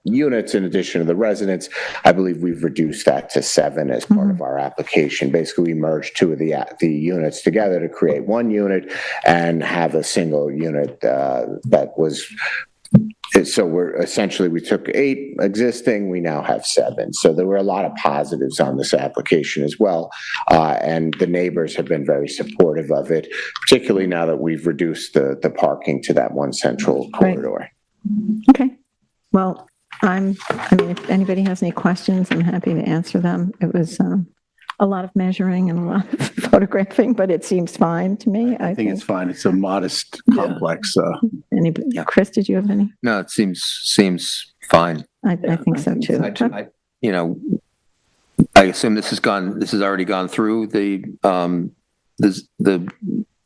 units in addition to the residents. I believe we've reduced that to 7 as part of our application. Basically, we merged 2 of the units together to create 1 unit and have a single unit that was. So we took 8 existing, we now have 7. So there were a lot of positives on this application as well. And the neighbors have been very supportive of it, particularly now that we've reduced the parking to that one central corridor. Okay. Well, I mean, if anybody has any questions, I'm happy to answer them. It was a lot of measuring and a lot of photographing, but it seems fine to me. I think it's fine. It's a modest complex. Anybody, Chris, did you have any? No, it seems fine. I think so too. I assume this has already gone through the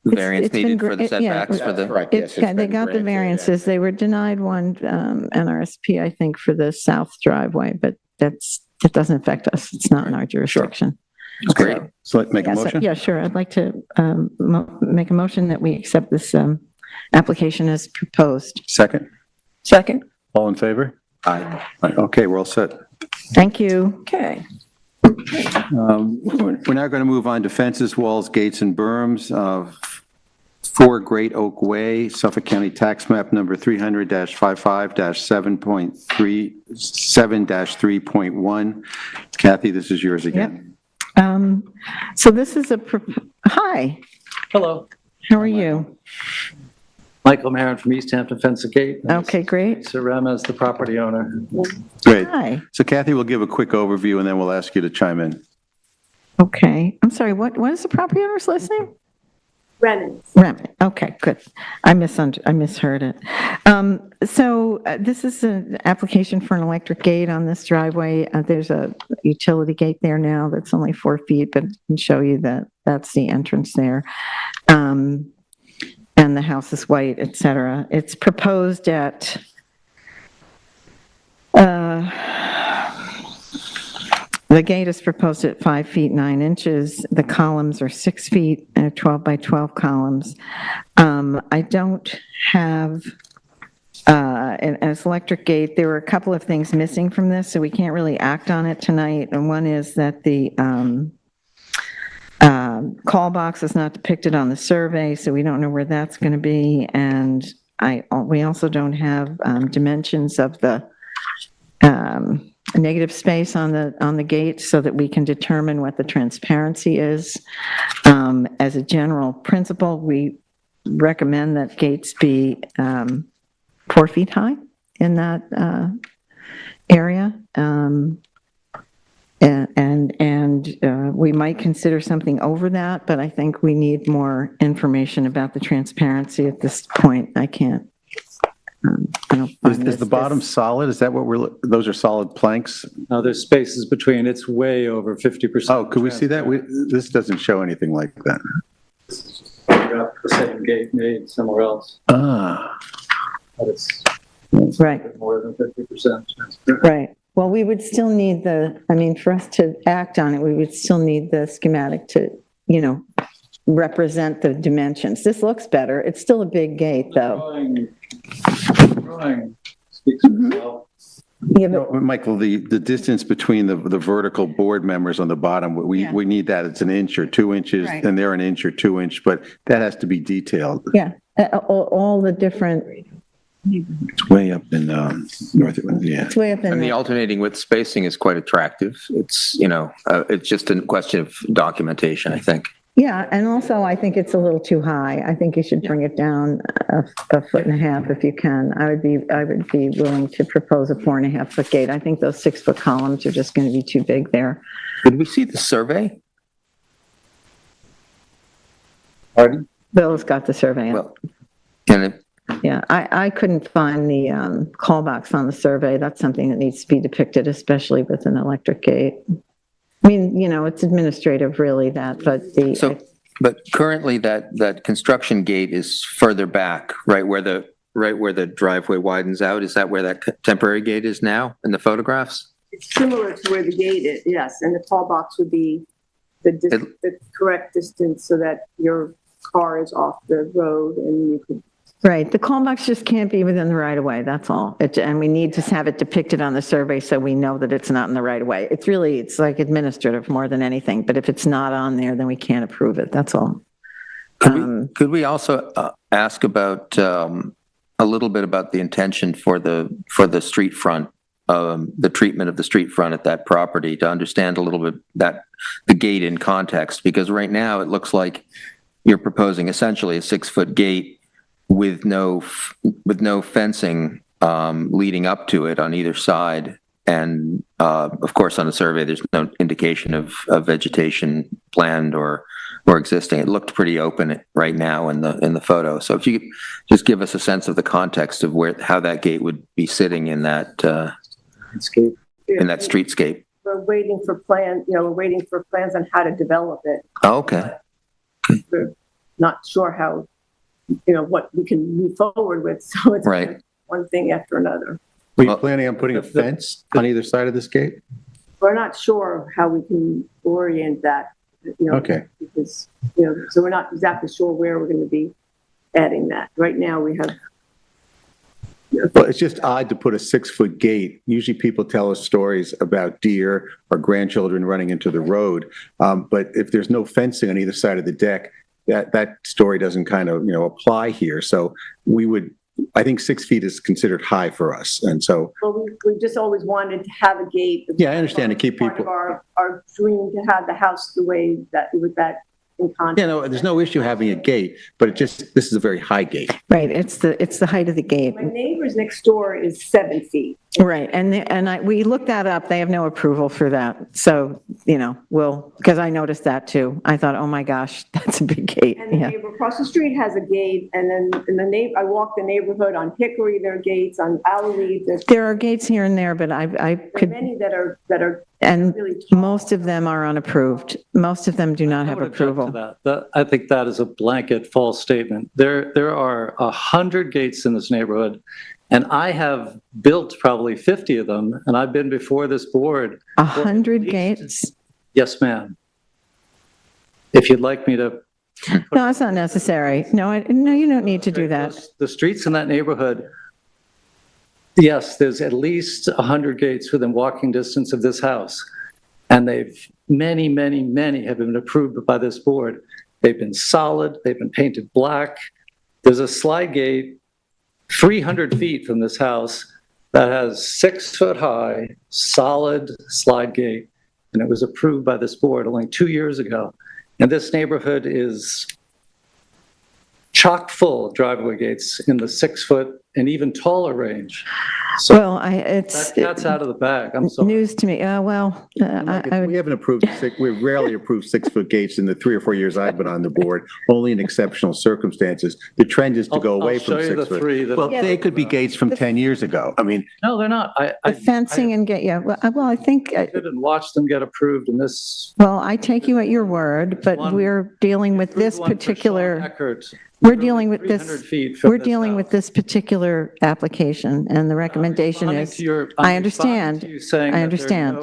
variance needed for the setbacks for the. Correct. Yes, They got the variances. They were denied one NRSP, I think, for the south driveway, but that doesn't affect us. It's not in our jurisdiction. It's great. So let's make a motion? Yeah, sure. I'd like to make a motion that we accept this application as proposed. Second? Second? All in favor? Aye. Right, okay, we're all set. Thank you. Okay. We're now going to move on to fences, walls, gates, and berms. 4 Great Oak Way, Suffolk County Tax Map Number 300-55-7.3.1. Kathy, this is yours again. So this is hi, Hello, how are you? Michael Marin from East Hampton Fence and Gate. Okay, great. Sir Rem is the property owner. Great. Hi. So Kathy will give a quick overview, and then we'll ask you to chime in. Okay. I'm sorry, what is the property owner's last name? Renan. Renan. Okay, good. I misheard it. So this is an application for an electric gate on this driveway. There's a utility gate there now that's only 4 feet, but I can show you that that's the entrance there. And the house is white, et cetera. It's proposed at the gate is proposed at 5 feet 9 inches. The columns are 6 feet, 12 by 12 columns. I don't have an electric gate. There were a couple of things missing from this, so we can't really act on it tonight. And one is that the call box is not depicted on the survey, so we don't know where that's going to be. And we also don't have dimensions of the negative space on the gate so that we can determine what the transparency is. As a general principle, we recommend that gates be 4 feet high in that area. And we might consider something over that, but I think we need more information about the transparency at this point. I can't. Is the bottom solid? Is that what those are solid planks? No, there's spaces between, it's way over 50%. Oh, could we see that? This doesn't show anything like that. The same gate made somewhere else, Ah, but it's Right, more than 50% transparent. right. Well, we would still need for us to act on it, we would still need the schematic to, represent the dimensions. This looks better. It's still a big gate, though. Drawing speaks for itself. Yeah, no, Michael, the distance between the vertical board members on the bottom, we need that. It's 1 inch or 2 inches, Right. and they're 1 inch or 2 inch, but that has to be detailed. yeah, all the different, It's way up in north, yeah. it's way up in And the the, alternating width spacing is quite attractive. It's, it's just a question of documentation, I think. yeah, and also I think it's a little too high. I think you should bring it down a 1.5 feet if you can. I would be willing to propose a 4.5 foot gate. I think those 6 foot columns are just going to be too big there. Did we see the survey? Pardon? Bill's got the survey. Well, and Yeah, I couldn't find the call box on the survey. That's something that needs to be depicted, especially with an electric gate. I mean, it's administrative really but but currently that construction gate is further back, right where the driveway widens out. Is that where that temporary gate is now in the photographs? It's similar to where the gate is, yes, and the call box would be the correct distance so that your car is off the road and you could Right, the call box just can't be within the right of way, that's all. And we need to have it depicted on the survey so we know that it's not in the right of way. It's like administrative more than anything, but if it's not on there, then we can't approve it, that's all. Could we also ask about a little bit about the intention for the street front, the treatment of the street front at that property, to understand a little bit that the gate in context? Because right now it looks like you're proposing essentially a 6-foot gate with no fencing leading up to it on either side. And of course, on the survey, there's no indication of vegetation planned or existing. It looked pretty open right now in the photo. So if you could just give us a sense of the context of how that gate would be sitting in that streetscape. We're waiting for we're waiting for plans on how to develop it. Oh, okay. We're not sure how, what we can move forward with. So it's Right. one thing after another. Were you planning on putting a fence on either side of this gate? We're not sure how we can orient that, Okay. because, so we're not exactly sure where we're going to be adding that. Right now we have. Well, it's just odd to put a 6-foot gate. Usually people tell us stories about deer or grandchildren running into the road. But if there's no fencing on either side of the deck, that story doesn't kind of, apply here. So I think 6 feet is considered high for us. And so. Well, we just always wanted to have a gate. Yeah, I understand, to keep Part people. of our dream to have the house the way that, with that in context. Yeah, no, there's no issue having a gate, but this is a very high gate. Right, it's the height of the gate. My neighbor's next door is 7 feet. Right, we looked that up, they have no approval for that, so, because I noticed that too. I thought, oh my gosh, that's a big gate, And the yeah. neighbor across the street has a gate, and then I walk the neighborhood on Hickory, there are gates, on Alley, there's There are gates here and there, but I could, many that are and really tall. most of them are unapproved. Most of them do not have I would object approval. to that. I think that is a blanket false statement. There are 100 gates in this neighborhood, and I have built probably 50 of them, and I've been before this board. 100 gates? Yes, ma'am. If you'd like me to. No, it's not necessary. No, you don't need to do that. The streets in that neighborhood, yes, there's at least 100 gates within walking distance of this house. And many have been approved by this board. They've been solid, they've been painted black. There's a slide gate 300 feet from this house that has 6-foot high, solid slide gate. And it was approved by this board only 2 years ago. And this neighborhood is chock full of driveway gates in the 6-foot and even taller range. So Well, that's out of the bag. I'm sorry. news to me. We We rarely approved 6-foot gates in the 3 or 4 years I've been on the board, only in exceptional circumstances. The trend is to go away from I'll show you the 6-foot. three that. Well, they could be gates from 10 years ago. I mean, No, they're not. the fencing and I think, I didn't watch them get approved in this. I take you at your word, but One- we're dealing with this One for Sean particular, Eckert, we're dealing with 300 this, feet from we're this dealing with house. this particular application, and the recommendation Responding is, to your- I I'm responding understand. to you saying I that understand.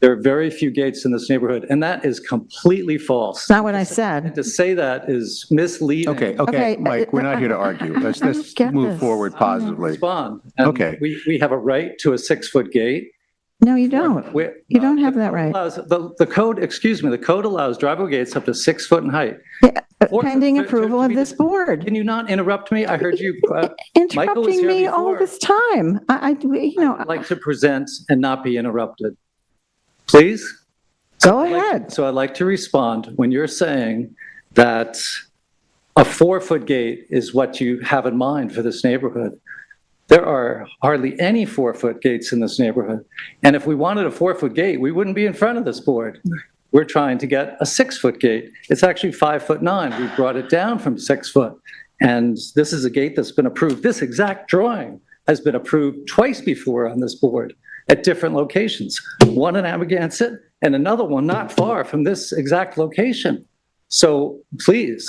There are very few gates in this neighborhood, and that is completely false. It's not what I said. To say that is misleading. okay, Mike, we're not here to argue. Let's get move this. forward positively. Respond. And Okay. We have a right to a 6-foot gate. No, you don't. Where- You don't have the that code right. allows- The code, the code allows driveway gates up to 6 foot in height. Pending to- approval to of be- this board. Can you not interrupt me? I heard you. Michael was Interrupting here me all before. this time. I'd like to present and not be interrupted. Please? Go ahead. So I'd like to respond when you're saying that a 4-foot gate is what you have in mind for this neighborhood. There are hardly any 4-foot gates in this neighborhood. And if we wanted a 4-foot gate, we wouldn't be in front of this board. We're trying to get a 6-foot gate. It's actually 5'9". We brought it down from 6 foot. And this is a gate that's been approved. This exact drawing has been approved twice before on this board at different locations. One in Amagansett and another one not far from this exact location. So please,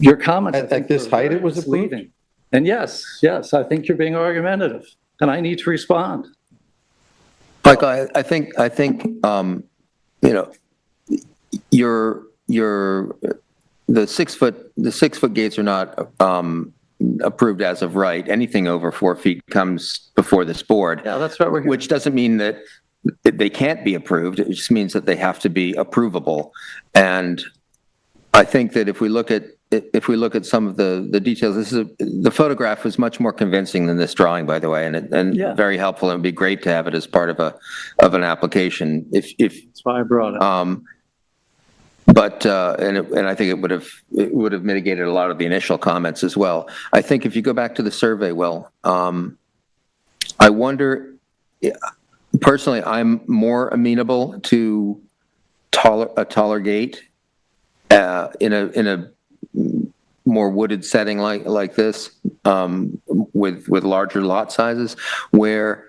your comments. I At think, this were height very it was approved? misleading. And yes, I think you're being argumentative, and I need to respond. Michael, I think, your the 6-foot gates are not approved as of right. Anything over 4 feet comes before this board. Yeah, that's what we're hearing. Which doesn't mean that they can't be approved. It just means that they have to be approvable. And I think that if we look at some of the details, the photograph was much more convincing than this drawing, by the way, and Yeah. very helpful. It would be great to have it as part of an application. If That's why I brought it. But I think it would have mitigated a lot of the initial comments as well. I think if you go back to the survey, I wonder, personally, I'm more amenable to a taller gate in a more wooded setting like this, with larger lot sizes, where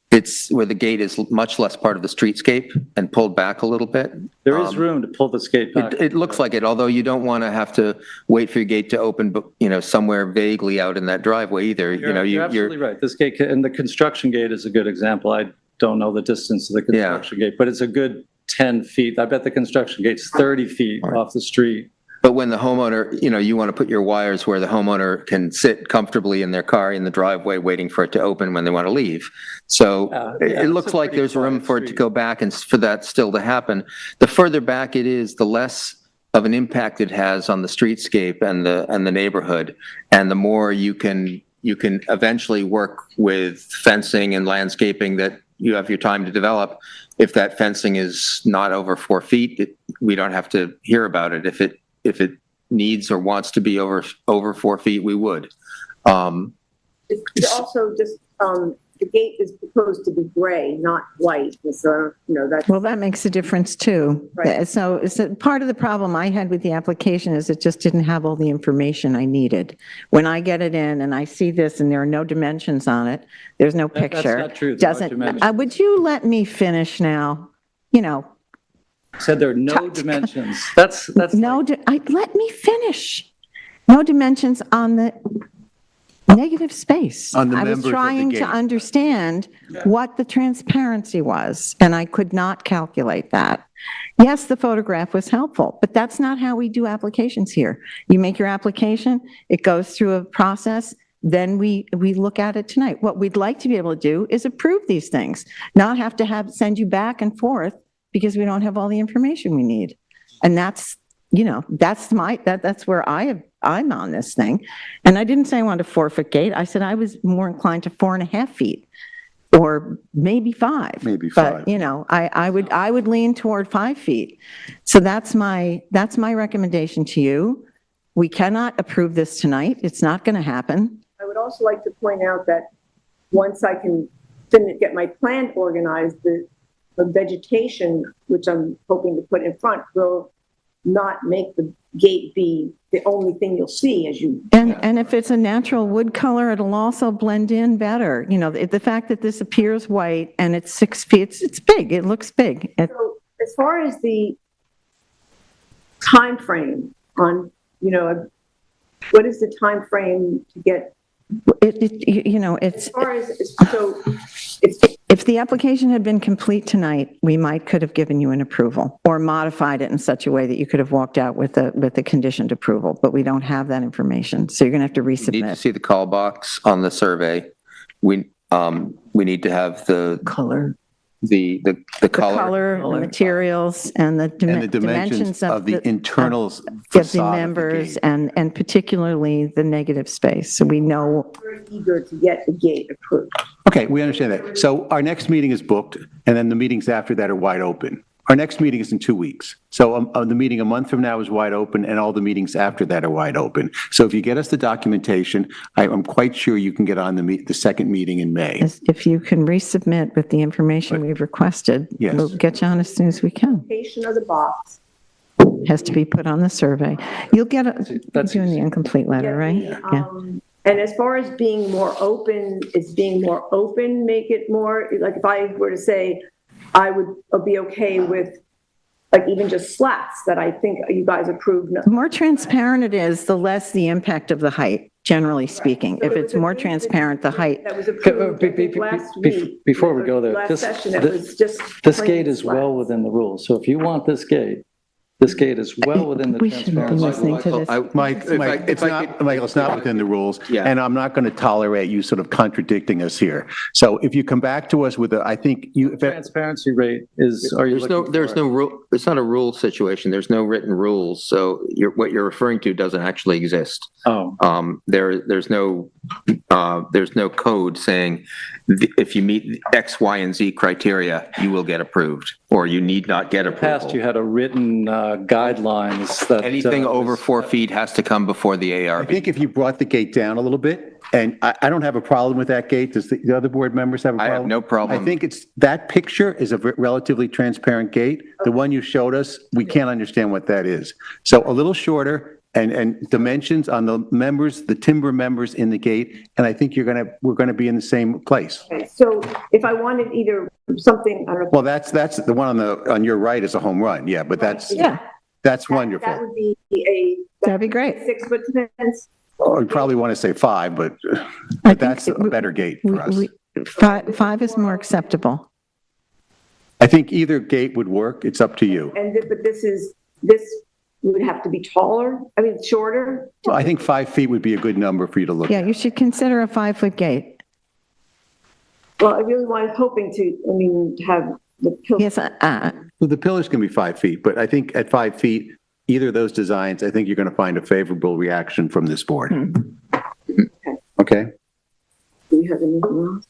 the gate is much less part of the streetscape and pulled back a little bit. There is room to pull this gate back. It looks like it, although you don't want to have to wait for your gate to open, but, somewhere vaguely out in that driveway either. You're absolutely right. This gate, and the construction gate is a good example. I don't know the distance of the construction gate, but it's a good 10 feet. I bet the construction gate's 30 feet off the street. But when the homeowner, you want to put your wires where the homeowner can sit comfortably in their car in the driveway waiting for it to open when they want to leave. So it looks like there's room for it to go back and for that still to happen. The further back it is, the less of an impact it has on the streetscape and the neighborhood. And the more you can eventually work with fencing and landscaping that you have your time to develop. If that fencing is not over 4 feet, we don't have to hear about it. If it needs or wants to be over 4 feet, we would. It's also just, the gate is proposed to be gray, not white. So, that's. Well, that makes a difference too. Right. So part of the problem I had with the application is it just didn't have all the information I needed. When I get it in and I see this and there are no dimensions on it, there's no picture. That's not true. There are dimensions. Would you let me finish now? Said there are no dimensions. That's let me finish. No dimensions on the negative space. On the I was members of the trying to gate. understand what the transparency was, and I could not calculate that. Yes, the photograph was helpful, but that's not how we do applications here. You make your application, it goes through a process, then we look at it tonight. What we'd like to be able to do is approve these things, not have to send you back and forth because we don't have all the information we need. And that's where I'm on this thing. And I didn't say I wanted a 4-foot gate. I said I was more inclined to 4.5 feet or maybe 5. Maybe 5. But, I would lean toward 5 feet. So that's my recommendation to you. We cannot approve this tonight. It's not going to happen. I would also like to point out that once I can get my plan organized, the vegetation, which I'm hoping to put in front, will not make the gate be the only thing you'll see as you. And if it's a natural wood color, it'll also blend in better. The fact that this appears white and it's 6 feet, it's big. It looks big. So as far as the time frame on, what is the time frame to get? It's. As far as, so If the application had been complete tonight, we could have given you an approval or modified it in such a way that you could have walked out with the conditioned approval, but we don't have that information. So you're going to have to resubmit. We need to see the call box on the survey. We need to have the Color. The color. The materials, and the dimensions of the internal of facade the of the members, gate. and particularly the negative space. So we know. very eager to get the gate approved. Okay, we understand that. So our next meeting is booked, and then the meetings after that are wide open. Our next meeting is in 2 weeks. So the meeting a month from now is wide open, and all the meetings after that are wide open. So if you get us the documentation, I'm quite sure you can get on the second meeting in May. If you can resubmit with the information we've requested, Yes. we'll get you on as soon as we can. Location of the box. Has to be put on the survey. You'll get That's doing the incomplete letter, right? Yeah. And as far as being more open, make it more, like if I were to say, I would be okay with like even just slats that I think you guys approved. The more transparent it is, the less the impact of the height, generally speaking. So If it it's was more approved- transparent, the height. That was approved I think, last week. Before we go there, Last this session, it was just this plain gate is well slats. within the rules. So if you want this gate This gate is well within the We shouldn't be transparency. listening to this. Mike, it's not within the rules, Yeah. and I'm not going to tolerate you sort of contradicting us here. So if you come back to us with I think you, Transparency rate is, are you looking There's for no it? rule, it's not a rule situation. There's no written rules. So what you're referring to doesn't actually exist. Oh, There's no code saying if you meet X, Y, and Z criteria, you will get approved, or you need not get in the past, you approval. had a written guidelines that. Anything over 4 feet has to come before the I ARB. think if you brought the gate down a little bit, and I don't have a problem with that gate, does the other board members have a I problem? have no problem. I think that picture is a relatively transparent gate. The one you showed us, we can't understand what that is. So a little shorter and dimensions on the timber members in the gate, and I think we're gonna be in the same place. Okay, so if I wanted either something, I don't know. Well, that's the one on your right is a home run, yeah, but that's Yeah, that's That wonderful. would be a. That'd be great. 6-foot fence. Oh, you probably want to say 5, but think that's a it- better gate for us. Five is more acceptable. I think either gate would work. It's up to you. But this would have to be taller, shorter. Well, I think 5 feet would be a good number for you to look Yeah, at. you should consider a 5-foot gate. Well, I really was hoping to have the pillar. Yes, Well, the pillars can be 5 feet, but I think at 5 feet, either of those designs, I think you're going to find a favorable reaction from this board. Okay? Do we have anything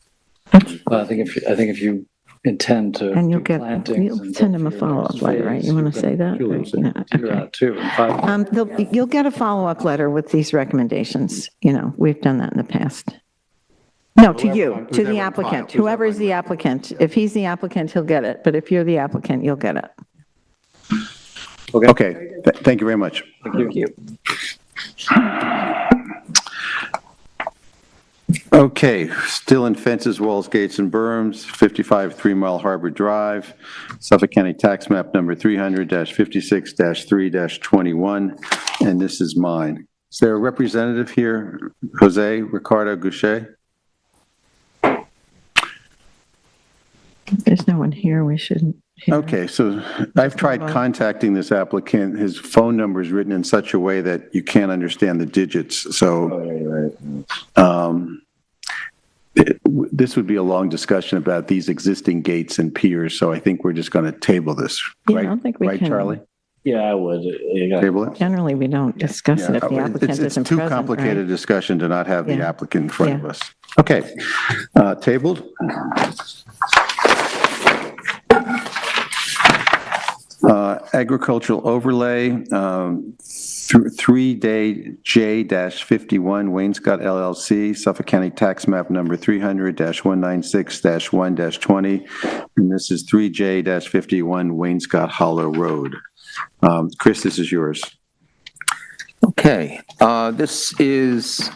else? Well, I think if you intend to. and you'll do get, plantings you'll and send them a go through your follow-up next letter, right? phase, You want you to say that? Julie will Right, send yeah, Do okay. that too. In 5 You'll get a follow-up letter with these recommendations. We've done that in the past. No, to you, to the applicant, whoever is the applicant. If he's the applicant, he'll get it, but if you're the applicant, you'll get it. Okay. Thank you very much. Thank you. Okay, still in fences, walls, gates, and berms, 55 3 Mile Harbor Drive, Suffolk County Tax Map number 300-56-3-21, and this is mine. Is there a representative here? Jose Ricardo Goucher? There's no one here, we shouldn't. Okay, so I've tried contacting this applicant. His phone number is written in such a way that you can't understand the digits, so Oh, yeah, you're right. this would be a long discussion about these existing gates and piers, so I think we're just going to table this, Yeah, I right? don't think we Right, can. Charlie? Yeah, I would. You got- Table it? Generally, we don't discuss it if the applicant It's isn't too present, complicated a right? discussion to not have the Yeah. applicant in front of Yeah. us. Okay, tabled. Agricultural overlay, 3-day J-51 Wainscott LLC, Suffolk County Tax Map number 300-196-1-20, and this is 3J-51 Wainscott Hollow Road. Chris, this is yours. Okay, this is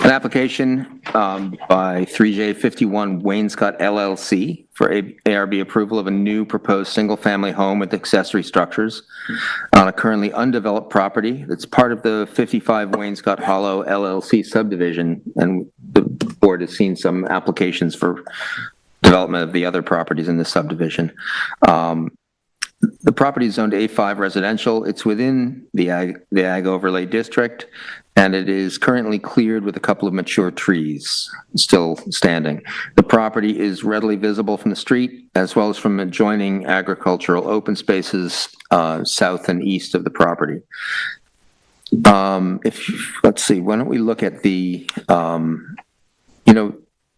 an application by 3J51 Wainscott LLC for ARB approval of a new proposed single-family home with accessory structures on a currently undeveloped property that's part of the 55 Wainscott Hollow LLC subdivision, and the board has seen some applications for development of the other properties in this subdivision. The property is zoned A5 residential. It's within the ag overlay district, and it is currently cleared with a couple of mature trees still standing. The property is readily visible from the street, as well as from adjoining agricultural open spaces south and east of the property. Let's see, why don't we look at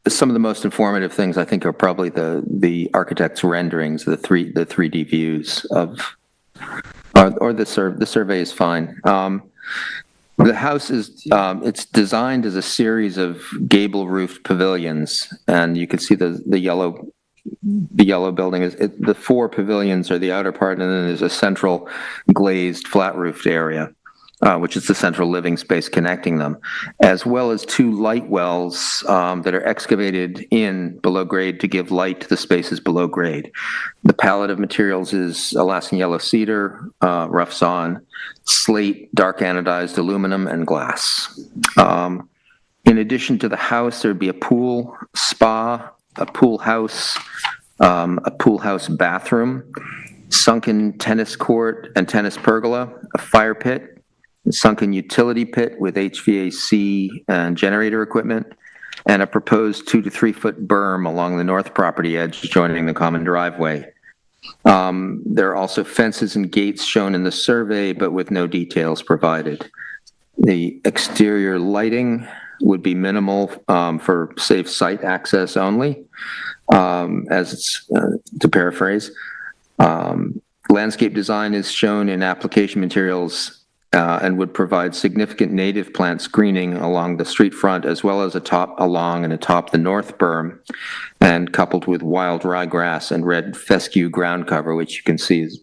some of the most informative things I think are probably the architect's renderings, the 3D views of, or the survey is fine. The house is, it's designed as a series of gable roofed pavilions, and you can see the yellow building is, the 4 pavilions are the outer part, and then there's a central glazed flat roofed area. Which is the central living space connecting them, as well as 2 light wells that are excavated in below grade to give light to the spaces below grade. The palette of materials is Alaskan yellow cedar, rough sawn, slate, dark anodized aluminum, and glass. In addition to the house, there'd be a pool, spa, a pool house bathroom, sunken tennis court and tennis pergola, a fire pit, a sunken utility pit with HVAC and generator equipment, and a proposed 2 to 3 foot berm along the north property edge joining the common driveway. There are also fences and gates shown in the survey, but with no details provided. The exterior lighting would be minimal for safe site access only, as it's, to paraphrase. Landscape design is shown in application materials and would provide significant native plant screening along the street front as well as along and atop the north berm, and coupled with wild ryegrass and red fescue ground cover, which you can see is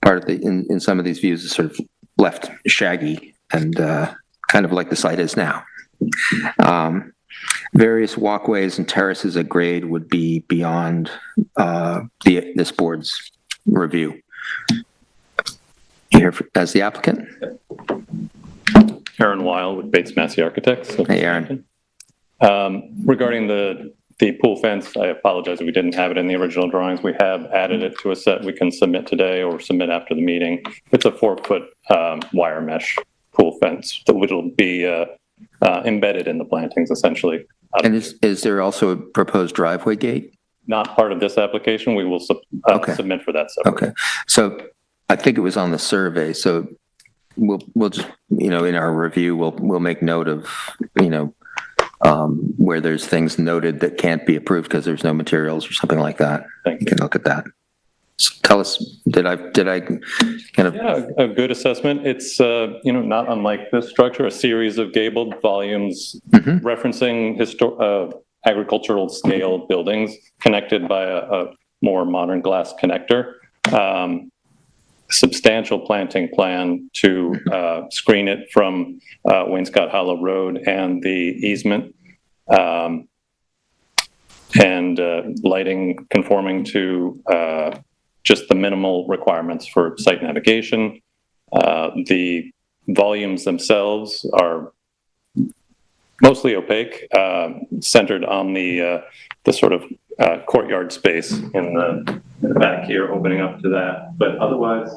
part of the, in some of these views, is sort of left shaggy and kind of like the site is now. Various walkways and terraces at grade would be beyond this board's review. Here as the applicant. Aaron Weil with Bates Massey Architects. Hey, Aaron. Regarding the pool fence, I apologize if we didn't have it in the original drawings. We have added it to a set we can submit today or submit after the meeting. It's a 4-foot wire mesh pool fence that will be embedded in the plantings, essentially. And is there also a proposed driveway gate? Not part of this application. We will submit for that separately. Okay. So I think it was on the survey. So we'll just, in our review, we'll make note of, where there's things noted that can't be approved because there's no materials or something like that. Thank you. You can look at that. So tell us, did I kind of? Yeah, a good assessment. It's, not unlike this structure, a series of gabled volumes referencing agricultural scale buildings connected by a more modern glass connector. Substantial planting plan to screen it from Wainscott Hollow Road and the easement, and lighting conforming to just the minimal requirements for site navigation. The volumes themselves are mostly opaque, centered on the sort of courtyard space in the back here, opening up to that. But otherwise,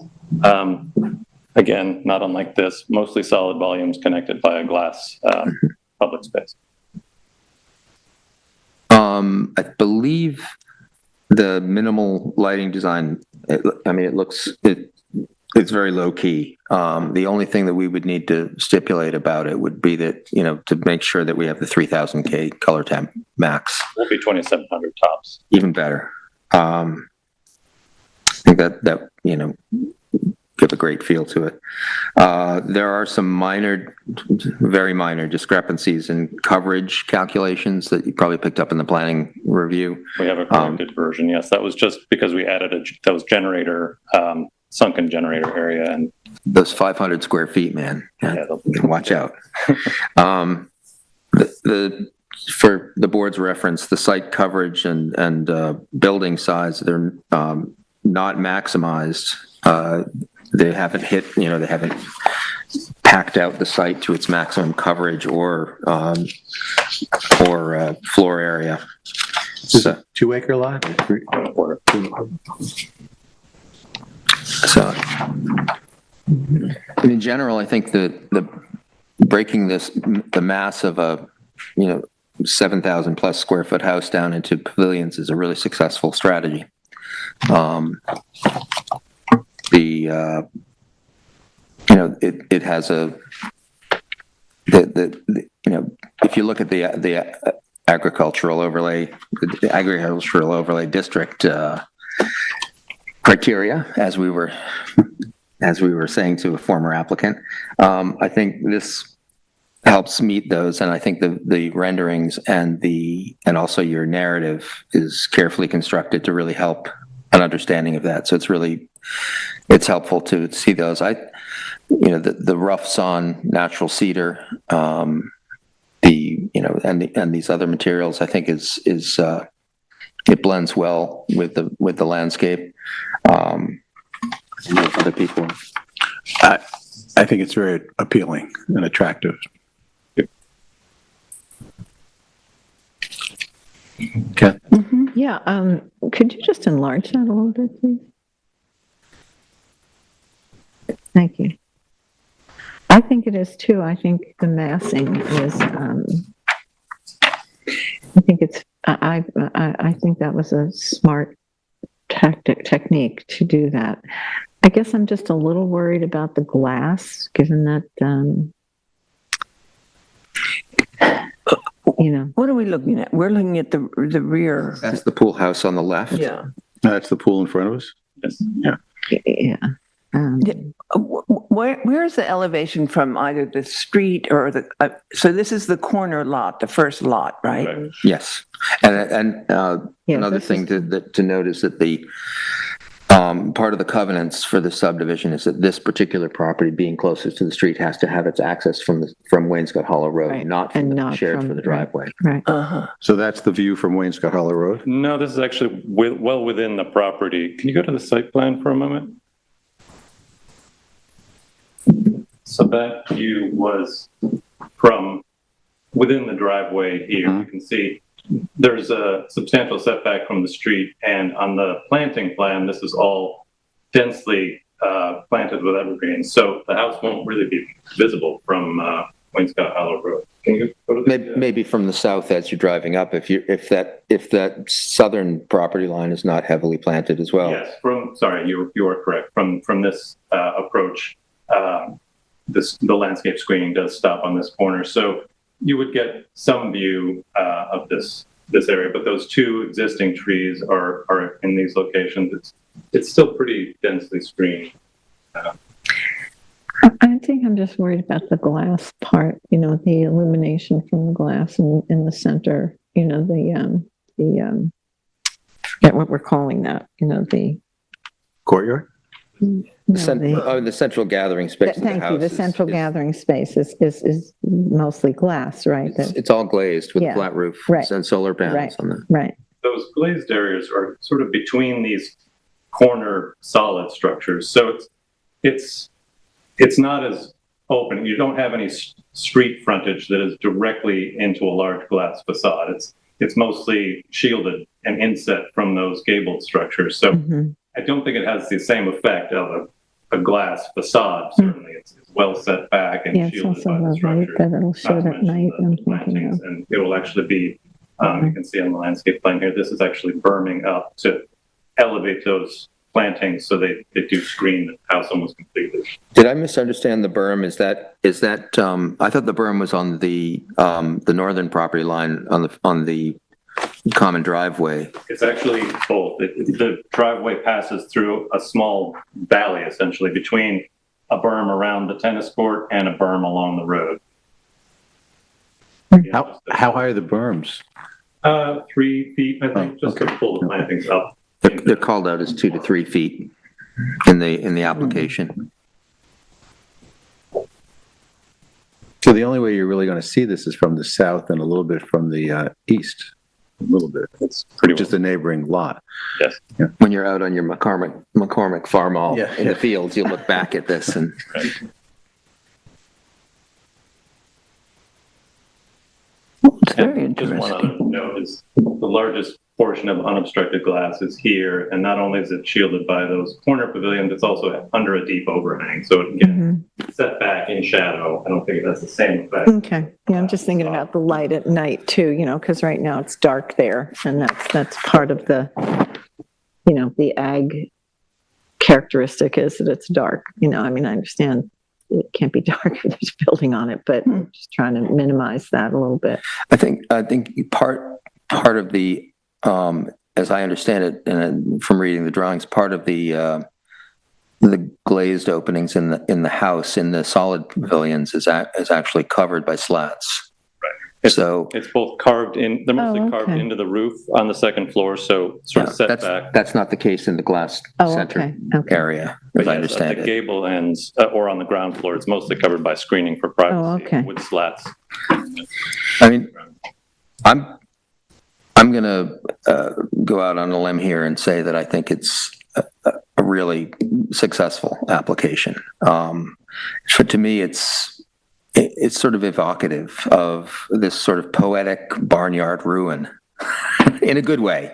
again, not unlike this, mostly solid volumes connected by a glass public space. I believe the minimal lighting design, it's very low key. The only thing that we would need to stipulate about it would be that, to make sure that we have the 3000 K color temp max. Will be 2700 tops. Even better. I think that give a great feel to it. There are some very minor discrepancies in coverage calculations that you probably picked up in the planning review. We have a corrected version. Yes, that was just because we added that was generator, sunken generator area, and those 500 square feet, man. Yeah, you can watch out. For the board's reference, the site coverage and building size, they're not maximized. They haven't hit, they haven't packed out the site to its maximum coverage or floor area. Is it a 2-acre lot? So, in general, I think the breaking the mass of a 7,000 plus square foot house down into pavilions is a really successful strategy. It has if you look at the agricultural overlay district criteria, as we were saying to a former applicant, I think this helps meet those, and I think the renderings and also your narrative is carefully constructed to really help an understanding of that. So it's helpful to see those. The rough sawn natural cedar, and these other materials, I think is it blends well with the landscape. Other people, I think it's very appealing and attractive. Okay. Yeah, could you just enlarge that a little bit, please? Thank you. I think it is too. I think the massing is, I think it's, I think that was a smart technique to do that. I guess I'm just a little worried about the glass, given that, What are we looking at? We're looking at the rear. That's the pool house on the left. Yeah. That's the pool in front of us? Yes. yeah. Where is the elevation from either the street or the, so this is the corner lot, the first lot, right? Correct. Yes. And Yeah, another this thing to note is that the part of the covenants for the subdivision is that this particular property being closest to the street has to have its access from Wainscott Hollow Road, Right, not and from not shared from- for the right. driveway. Right. Uh-huh. So that's the view from Wainscott Hollow Road? No, this is actually well within the property. Can you go to the site plan for a moment? So that view was from within the driveway here. You can see there's a substantial setback from the street, and on the planting plan, this is all densely planted with evergreens. So the house won't really be visible from Wainscott Hollow Road. Can you go to the, Maybe from the south as you're driving up, if that southern property line is not heavily planted as well. Yes, sorry, you are correct. From this approach, the landscape screening does stop on this corner. So you would get some view of this area, but those two existing trees are in these locations. It's still pretty densely screened. I think I'm just worried about the glass part, the illumination from the glass in the center, forget what we're calling that, the. Courtyard? The central gathering space of the Thank house. you. The central gathering space is mostly glass, right? It's all glazed with a Yeah, flat roof right. and solar panels Right. on the. Right. Those glazed areas are sort of between these corner solid structures. So it's not as open. You don't have any street frontage that is directly into a large glass facade. It's mostly shielded and inset from those gabled structures. So I don't think it has the same effect of a glass facade. Certainly, it's well set back and Yeah, it's shielded also by the lovely structure. that it'll show Not to at mention night, the I'm thinking plantings, of. and it will actually be. You can see on the landscape plan here. This is actually berming up to elevate those plantings so they do screen the house almost completely. Did I misunderstand the berm? Is that I thought the berm was on the northern property line on the common driveway. It's actually both. The driveway passes through a small valley, essentially, between a berm around the tennis court and a berm along the road. How high are the berms? 3 feet, I think, just to pull the plantings up. They're called out as 2 to 3 feet in the application. So the only way you're really going to see this is from the south and a little bit from the east. A little bit. It's pretty just a neighboring lot. Yes. When you're out on your McCormick Farm Mall Yeah, in the fields, you look back at this and. It's very And just one interesting. other note is the largest portion of unobstructed glass is here, and not only is it shielded by those corner pavilions, it's also under a deep overhang, so it can get set back in shadow. I don't think it has the same effect. Okay. Yeah, I'm just thinking about the light at night too, because right now it's dark there, and that's part of the, the ag characteristic is that it's dark. I understand it can't be dark if there's a building on it, but I'm just trying to minimize that a little bit. I think part of the, as I understand it, and from reading the drawings, part of the glazed openings in the house in the solid pavilions is actually covered by slats. Right. So It's both carved in, they're mostly carved okay. into the roof on the second floor, so sort of set back. that's not the case in the glass center Okay. area, But as I yes, understand at the it. gable ends, or on the ground floor, it's mostly covered by screening for privacy okay. with slats. I mean, I'm going to go out on a limb here and say that I think it's a really successful application. To me, it's sort of evocative of this sort of poetic barnyard ruin in a good way.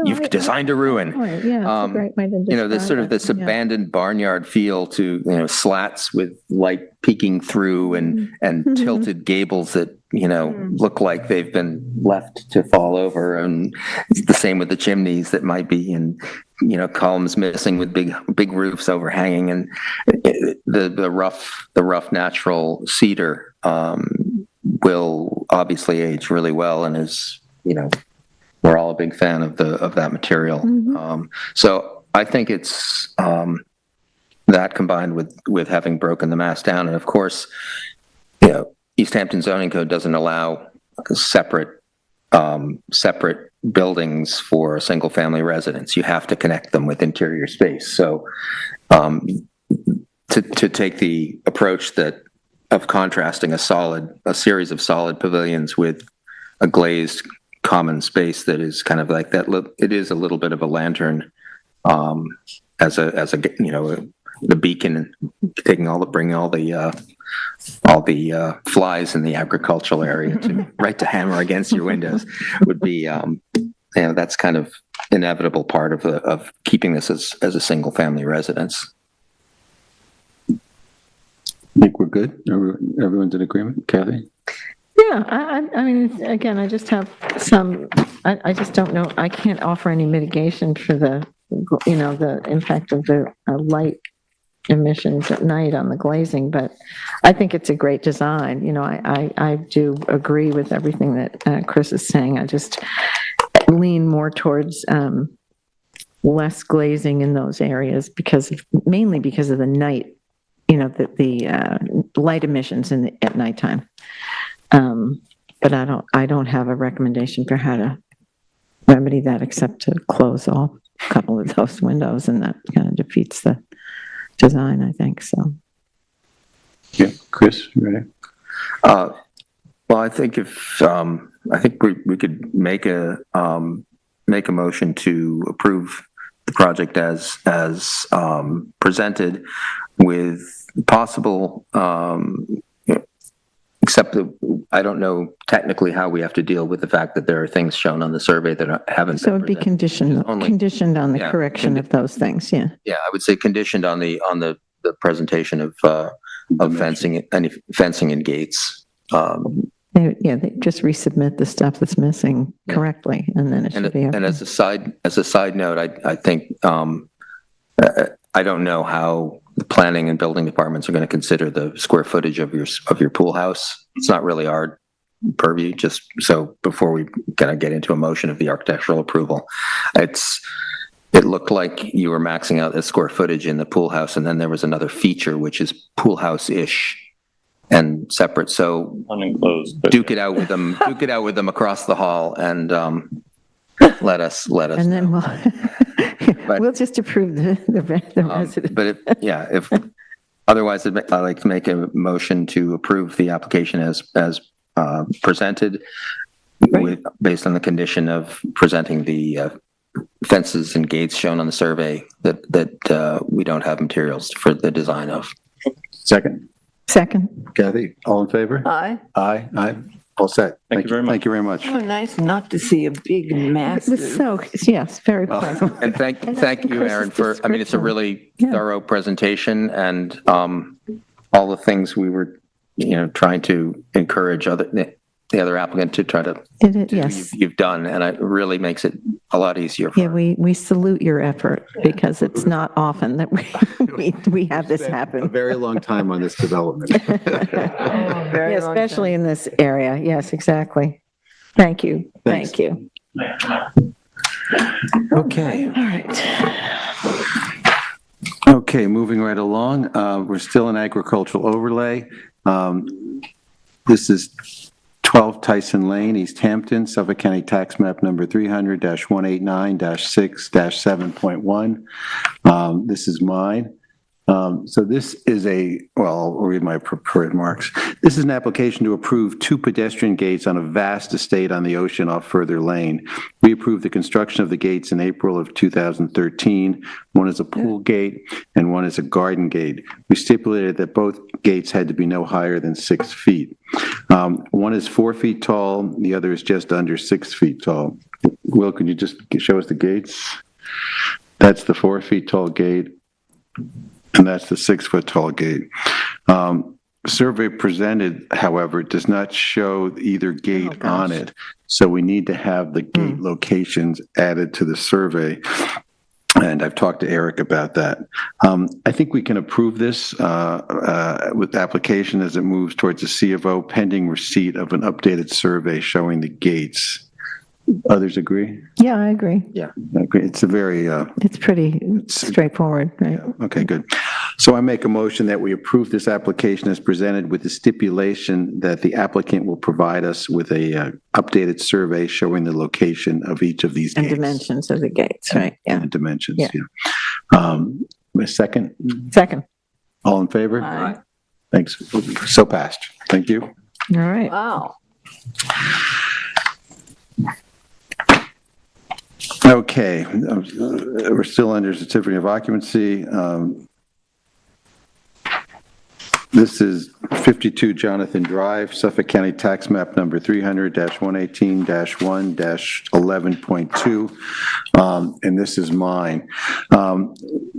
You've designed a ruin. Right, yeah, it's a great way to You know, there's sort of describe this it, yeah. abandoned barnyard feel to, you know, slats with light peeking through and tilted gables that, you know, look like they've been left to fall over. And it's the same with the chimneys that might be in, you know, columns missing with big roofs overhanging, and the rough natural cedar will obviously age really well and is, you know, we're all a big fan of that material. So I think it's that combined with having broken the mass down, and of course, you know, East Hampton zoning code doesn't allow separate buildings for a single family residence. You have to connect them with interior space. So to take the approach of contrasting a series of solid pavilions with a glazed common space that is kind of like that, it is a little bit of a lantern as a you know, the beacon, bringing all the flies in the agricultural area to hammer against your windows would be, you know, that's kind of inevitable part of keeping this as a single family residence. I think we're good. Everyone's in agreement. Kathy? Yeah, I mean, again, I just have I just don't know, I can't offer any mitigation for the, you know, the impact of the light emissions at night on the glazing, but I think it's a great design. You know, I do agree with everything that Chris is saying. I just lean more towards less glazing in those areas mainly because of the night, you know, the light emissions at nighttime. But I don't have a recommendation for how to remedy that except to close a couple of those windows, and that kind of defeats the design, I think. So. Yeah, Chris, you ready? Well, I think I think we could make a motion to approve the project as presented, with possible, except that I don't know technically how we have to deal with the fact that there are things shown on the survey that haven't. So it'd be conditioned on the Yeah, correction of those things. Yeah. Yeah, I would say conditioned on the presentation of fencing and gates. They just resubmit the stuff that's missing correctly, and then it should be okay. And as a side note, I think I don't know how the planning and building departments are going to consider the square footage of your pool house. It's not really our purview. Just so before we kind of get into a motion of the architectural approval, it looked like you were maxing out the square footage in the pool house, and then there was another feature which is pool house-ish and separate. So unenclosed, but duke it out with them across the hall, and let us. And then we'll just approve the resident. But if otherwise, I'd like to make a motion to approve the application as presented, based on the condition of presenting the fences and gates shown on the survey that we don't have materials for the design of. Second. Kathy, all in favor? Aye. Aye. All set. Thank you very much. Thank you very much. Oh, nice not to see a big mass. It was yes, very pleasant. And thank you, Aaron, for, I mean, it's a really thorough presentation, and all the things we were, trying to encourage the other applicant to try to yes. you've done, and it really makes it a lot easier. We salute your effort, because it's not often that we have this happen. A very long time on this development. Especially in this area. Yes, exactly. Thank you. Thanks. Thank you. Okay. All right. Okay, moving right along. We're still in agricultural overlay. This is 12 Tyson Lane, East Hampton, Suffolk County Tax Map number 300-189-6-7.1. This is mine. So this is I'll read my prepared remarks. This is an application to approve 2 pedestrian gates on a vast estate on the ocean off Further Lane. We approved the construction of the gates in April of 2013. One is a pool gate and one is a garden gate. We stipulated that both gates had to be no higher than 6 feet. One is 4 feet tall, the other is just under 6 feet tall. Will, could you just show us the gates? That's the 4 feet tall gate, and that's the 6 foot tall gate. Survey presented, however, does not show either gate on it, so we need to have the gate locations added to the survey. And I've talked to Eric about that. I think we can approve this with the application as it moves towards the C of O pending receipt of an updated survey showing the gates. Others agree? Yeah, I agree. Okay, it's a very... It's pretty straightforward, right? Okay, good. So I make a motion that we approve this application as presented with the stipulation that the applicant will provide us with a updated survey showing the location of each of these And gates. dimensions of the gates, right? Yeah. And dimensions, Yeah. A second? Second. All in favor? Aye. Thanks. So passed. Thank you. All right. Wow. Okay, we're still under certificate of occupancy. This is 52 Jonathan Drive, Suffolk County Tax Map number 300-118-1-11.2, and this is mine.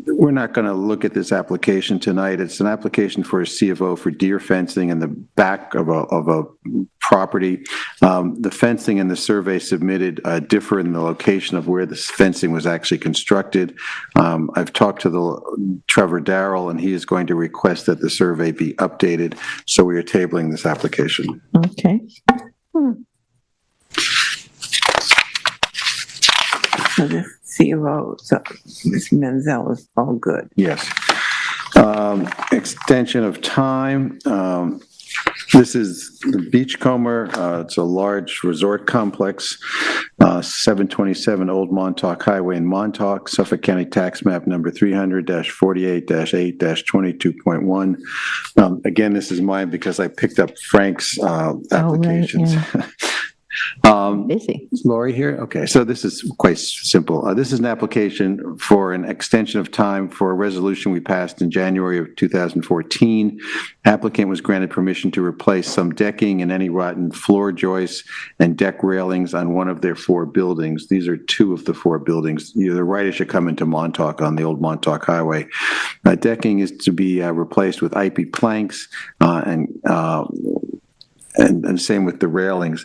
We're not going to look at this application tonight. It's an application for a C of O for deer fencing in the back of a property. The fencing and the survey submitted differ in the location of where this fencing was actually constructed. I've talked to Trevor Darrell, and he is going to request that the survey be updated, so we are tabling this application. Okay. So this CRO, so Ms. Menzel is all good. Yes. Extension of time. This is the Beachcomber. It's a large resort complex, 727 Old Montauk Highway in Montauk, Suffolk County Tax Map number 300-48-8-22.1. Again, this is mine because I picked up Frank's applications. Busy. Is Lori here? Okay, so this is quite simple. This is an application for an extension of time for a resolution we passed in January of 2014. Applicant was granted permission to replace some decking and any rotten floor joists and deck railings on one of their 4 buildings. These are 2 of the 4 buildings. You're right as you come into Montauk on the old Montauk Highway. Decking is to be replaced with IP planks and same with the railings.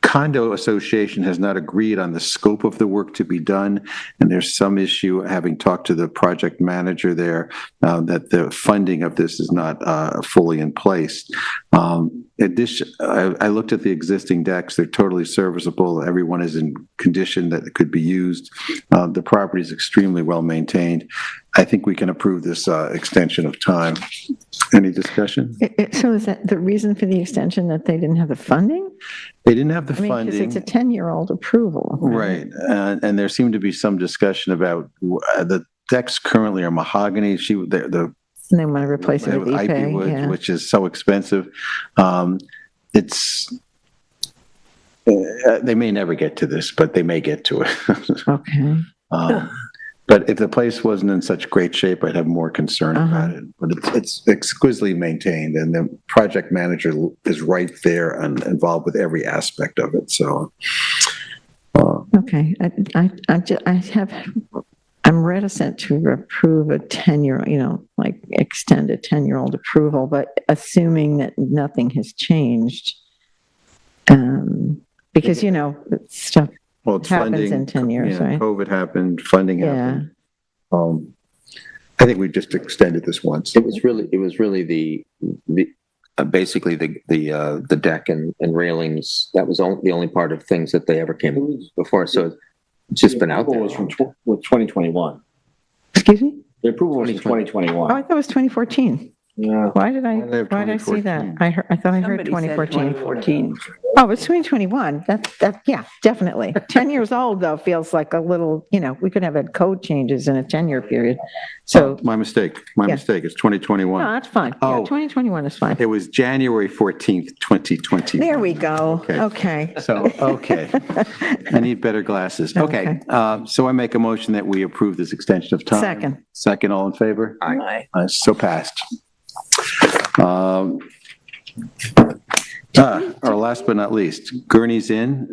Condo association has not agreed on the scope of the work to be done, and there's some issue, having talked to the project manager there, that the funding of this is not fully in place. Addition, I looked at the existing decks. They're totally serviceable. Everyone is in condition that it could be used. The property is extremely well maintained. I think we can approve this extension of time. Any discussion? So is that the reason for the extension, that they didn't have the funding? They didn't have the I mean, because funding. it's a 10-year-old approval. Right, and there seemed to be some discussion about the decks currently are mahogany. And they want to replace it with IP wood, yeah. which is so expensive. They may never get to this, but they may get to it. Okay. But if the place wasn't in such great shape, I'd have more concern about it. But it's exquisitely maintained, and the project manager is right there and involved with every aspect of it. So, Okay. I'm reticent to approve a 10-year, like extend a 10-year-old approval, but assuming that nothing has changed, because stuff. well, it's Happens funding. in 10 years, right? COVID happened, funding happened. I think we just extended this once. It was really the basically the deck and railings. That was the only part of things that they ever came before. So it's just been out there. The approval was from 2021. Excuse me? The approval was from 2021. Oh, I thought it was 2014. Yeah. Why did I have see that? 2014? I thought I heard Somebody said 2014. 2014. Oh, it's 2021. Yeah, definitely. 10 years old, though, feels like a little, we could have had code changes in a 10-year period. So, My mistake. My Yeah. mistake. It's 2021. no, that's fine. Yeah, Oh. 2021 is fine. It was January 14th, 2020. There we go. Okay. Okay. So, okay. I need better glasses. Okay. So I make a motion that we approve this extension of time. Second. Second, all in favor? Aye. So passed. Or last but not least, Gurney's Inn,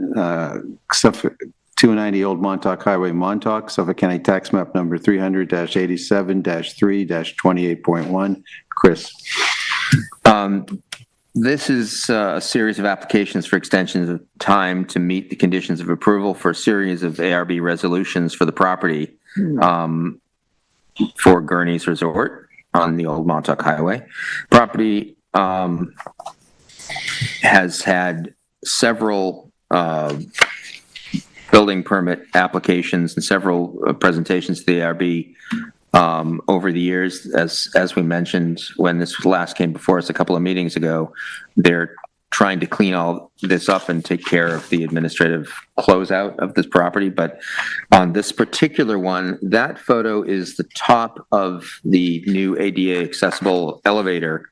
Suffolk, 290 Old Montauk Highway, Montauk, Suffolk County Tax Map Number 300-87-3-28.1. Chris. This is a series of applications for extensions of time to meet the conditions of approval for a series of ARB resolutions for the property for Gurney's Resort on the Old Montauk Highway. Property has had several building permit applications and several presentations to the ARB over the years. As we mentioned, when this last came before us a couple of meetings ago, they're trying to clean all this up and take care of the administrative closeout of this property. But on this particular one, that photo is the top of the new ADA accessible elevator,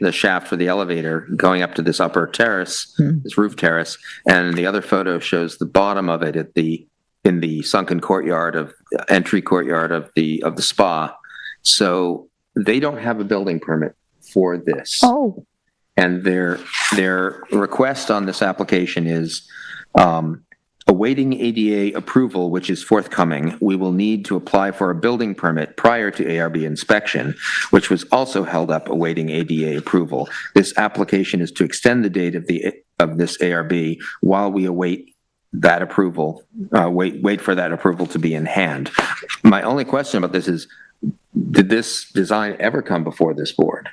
the shaft for the elevator going up to this upper terrace, this roof terrace. And the other photo shows the bottom of it in the sunken courtyard entry courtyard of the spa. So they don't have a building permit for this. Oh. And their request on this application is awaiting ADA approval, which is forthcoming. We will need to apply for a building permit prior to ARB inspection, which was also held up awaiting ADA approval. This application is to extend the date of this ARB while we await that approval, wait for that approval to be in hand. My only question about this is, did this design ever come before this board?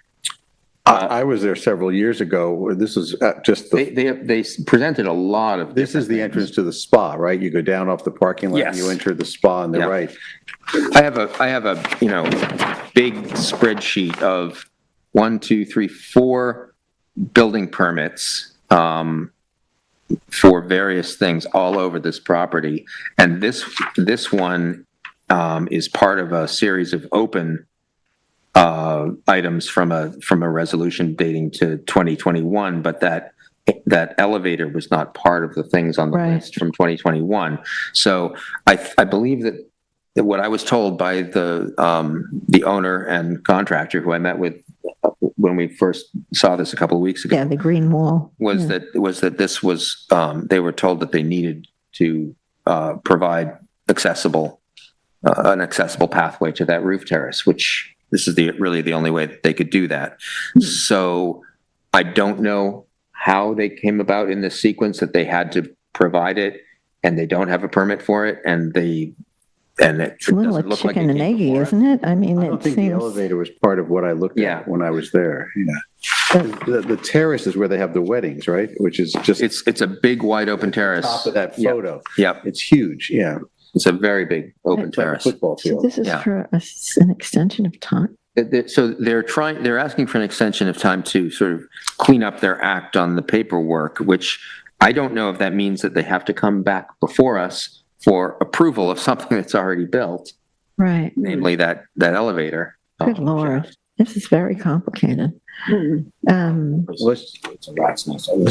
I was there several years ago. This is just the... They presented a lot of... This is the entrance to the spa, right? You go down off the parking lot, Yes. and you enter the spa on the right. I have a big spreadsheet of 1, 2, 3, 4 building permits for various things all over this property. And this one is part of a series of open items from a resolution dating to 2021, but that elevator was not part of the things on the list from 2021. So I believe that what I was told by the owner and contractor who I met with when we first saw this a couple of weeks ago. Yeah, the green wall. Was that this was, they were told that they needed to provide an accessible pathway to that roof terrace, which this is really the only way that they could do that. So I don't know how they came about in this sequence that they had to provide it and they don't have a permit for it, and It's a little like chicken and eggy, isn't it? I mean, I don't think the elevator was part of what I looked at when I was there. The terrace is where they have the weddings, right? Which is just... It's a big wide open terrace. Top of that photo. Yep. It's huge, yeah. It's a very big open terrace. Football So field. this is for an extension of time? So they're asking for an extension of time to sort of clean up their act on the paperwork, which I don't know if that means that they have to come back before us for approval of something that's already built. Right. Namely that elevator. Good Lord. This is very complicated. Let's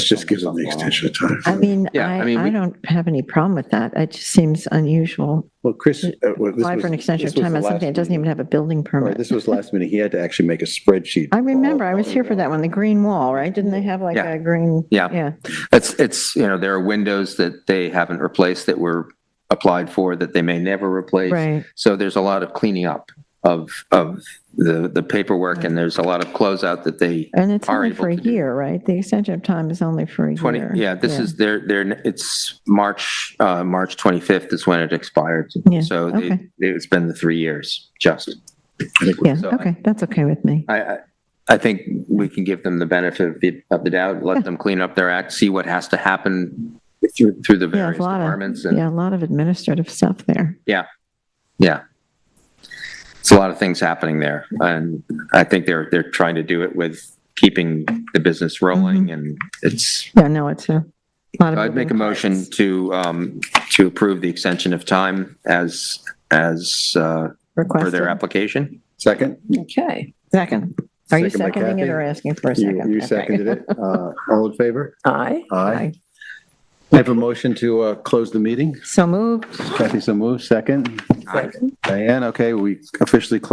just give them the extension of time. I mean, Yeah, I don't have any problem with that. It just seems unusual. Well, Chris... Apply for an extension of time on something that doesn't even have a building permit. This was last minute. He had to actually make a spreadsheet. I remember, I was here for that one, the green wall, right? Didn't they have like a green? Yeah. It's there are windows that they haven't replaced that were applied for that they may never replace. Right. So there's a lot of cleaning up of the paperwork, and there's a lot of closeout that they And it's are only able for a to do. year, right? The extension of time is only for a year. Yeah, this is it's March 25th is when it expired. Yeah, So okay. it's been the 3 years, just. Yeah, So okay, that's okay with me. I think we can give them the benefit of the doubt, let them clean up their act, see what has to happen through the Yeah, various departments. a lot of administrative stuff there. Yeah. It's a lot of things happening there, and I think they're trying to do it with keeping the business rolling, and it's. Yeah, no, it's a lot of. I'd make a motion to approve the extension of time as for Requested. their application. Second? Okay, second. Are you Second by seconding it Kathy. or asking for a second? You Okay. seconded it. All in favor? Aye. Aye. I have a motion to close the meeting. So moved. Kathy, so moved. Second? Diane, okay, we officially close